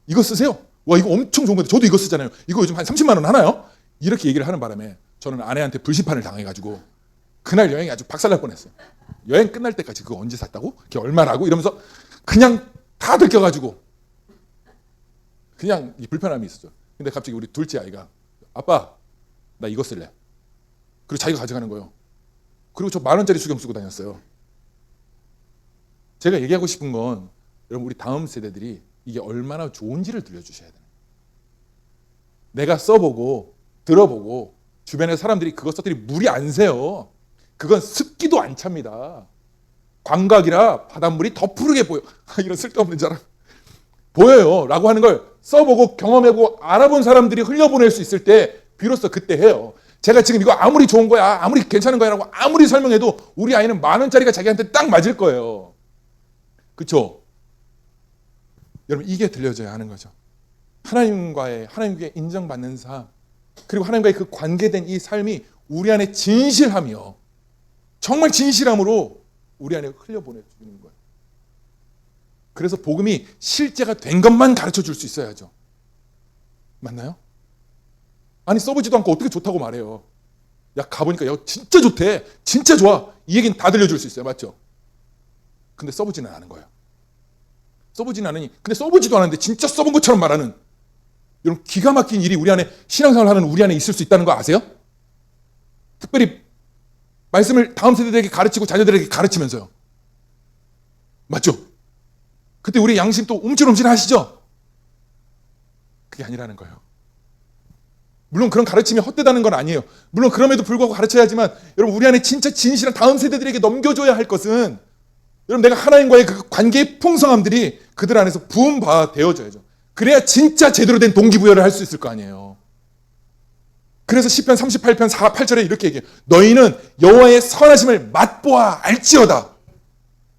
이거 쓰세요? 와 이거 엄청 좋은 건데 저도 이거 쓰잖아요. 이거 요즘 한 30만 원 하나요? 이렇게 얘기를 하는 바람에 저는 아내한테 불심판을 당해가지고 그날 여행이 아주 박살날 뻔했어요. 여행 끝날 때까지 그거 언제 샀다고? 그게 얼마라고? 이러면서 그냥 다 들켜가지고 그냥 이 불편함이 있었죠. 근데 갑자기 우리 둘째 아이가 아빠 나 이거 쓸래. 그리고 자기가 가져가는 거예요. 그리고 저 10,000원짜리 수경 쓰고 다녔어요. 제가 얘기하고 싶은 건 여러분 우리 다음 세대들이 이게 얼마나 좋은지를 들려주셔야 돼요. 내가 써보고 들어보고 주변의 사람들이 그거 썼더니 물이 안 새요. 그건 습기도 안 찹니다. 광각이라 바닷물이 더 푸르게 보여. 이런 쓸데없는 자랑. 보여요 라고 하는 걸 써보고 경험해보고 알아본 사람들이 흘려보낼 수 있을 때 비로소 그때 해요. 제가 지금 이거 아무리 좋은 거야 아무리 괜찮은 거야 라고 아무리 설명해도 우리 아이는 10,000원짜리가 자기한테 딱 맞을 거예요. 그렇죠? 여러분 이게 들려줘야 하는 거죠. 하나님께 인정받는 삶 그리고 하나님과의 그 관계된 이 삶이 우리 안에 진실하며 정말 진실함으로 우리 안에 흘려보내주는 거예요. 그래서 복음이 실제가 된 것만 가르쳐 줄 수 있어야죠. 맞나요? 아니 써보지도 않고 어떻게 좋다고 말해요. 야 가보니까 야 진짜 좋대. 진짜 좋아. 이 얘기는 다 들려줄 수 있어요. 맞죠? 근데 써보지는 않은 거예요. 써보지는 않으니 근데 써보지도 않았는데 진짜 써본 것처럼 말하는 이런 기가 막힌 일이 우리 안에 신앙생활을 하는 우리 안에 있을 수 있다는 거 아세요? 특별히 말씀을 다음 세대들에게 가르치고 자녀들에게 가르치면서요. 맞죠? 그때 우리 양심 또 움찔움찔 하시죠? 그게 아니라는 거예요. 물론 그런 가르침이 헛되다는 건 아니에요. 물론 그럼에도 불구하고 가르쳐야지만 여러분 우리 안에 진짜 진실한 다음 세대들에게 넘겨줘야 할 것은 여러분 내가 하나님과의 그 관계의 풍성함들이 그들 안에서 부음바 되어져야죠. 그래야 진짜 제대로 된 동기부여를 할 수 있을 거 아니에요. 그래서 시편 38편 8절에 이렇게 얘기해요. 너희는 여호와의 선하심을 맛보아 알지어다.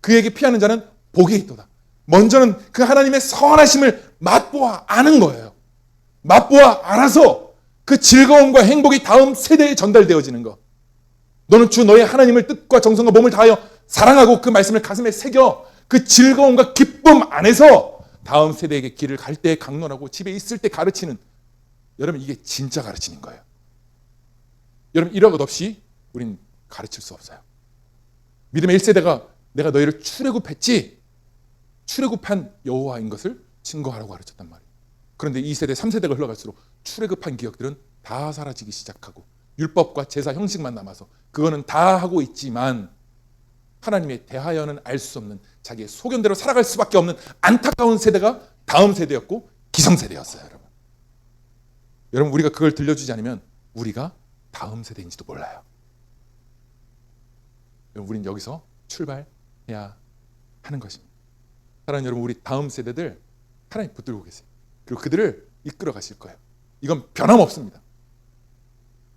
그에게 피하는 자는 복이 있도다. 먼저는 그 하나님의 선하심을 맛보아 아는 거예요. 맛보아 알아서 그 즐거움과 행복이 다음 세대에 전달되어지는 것. 너는 주 너의 하나님을 뜻과 정성과 몸을 다하여 사랑하고 그 말씀을 가슴에 새겨 그 즐거움과 기쁨 안에서 다음 세대에게 길을 갈 때 강론하고 집에 있을 때 가르치는 여러분 이게 진짜 가르치는 거예요. 여러분 이런 것 없이 우린 가르칠 수 없어요. 믿음의 1세대가 내가 너희를 출애굽했지 출애굽한 여호와인 것을 증거하라고 가르쳤단 말이에요. 그런데 2세대 3세대가 흘러갈수록 출애굽한 기억들은 다 사라지기 시작하고 율법과 제사 형식만 남아서 그거는 다 하고 있지만 하나님에 대하여는 알 수 없는 자기의 소견대로 살아갈 수밖에 없는 안타까운 세대가 다음 세대였고 기성세대였어요. 여러분 우리가 그걸 들려주지 않으면 우리가 다음 세대인지도 몰라요. 여러분 우리는 여기서 출발해야 하는 것입니다. 사랑하는 여러분 우리 다음 세대들 하나님 붙들고 계세요. 그리고 그들을 이끌어 가실 거예요. 이건 변함없습니다.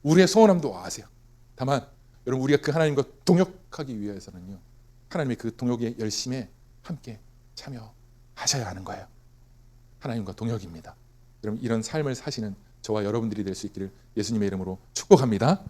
우리의 소원함도 아세요. 다만 여러분 우리가 그 하나님과 동역하기 위해서는요. 하나님의 그 동역의 열심에 함께 참여하셔야 하는 거예요. 하나님과 동역입니다. 여러분 이런 삶을 사시는 저와 여러분들이 될 수 있기를 예수님의 이름으로 축복합니다.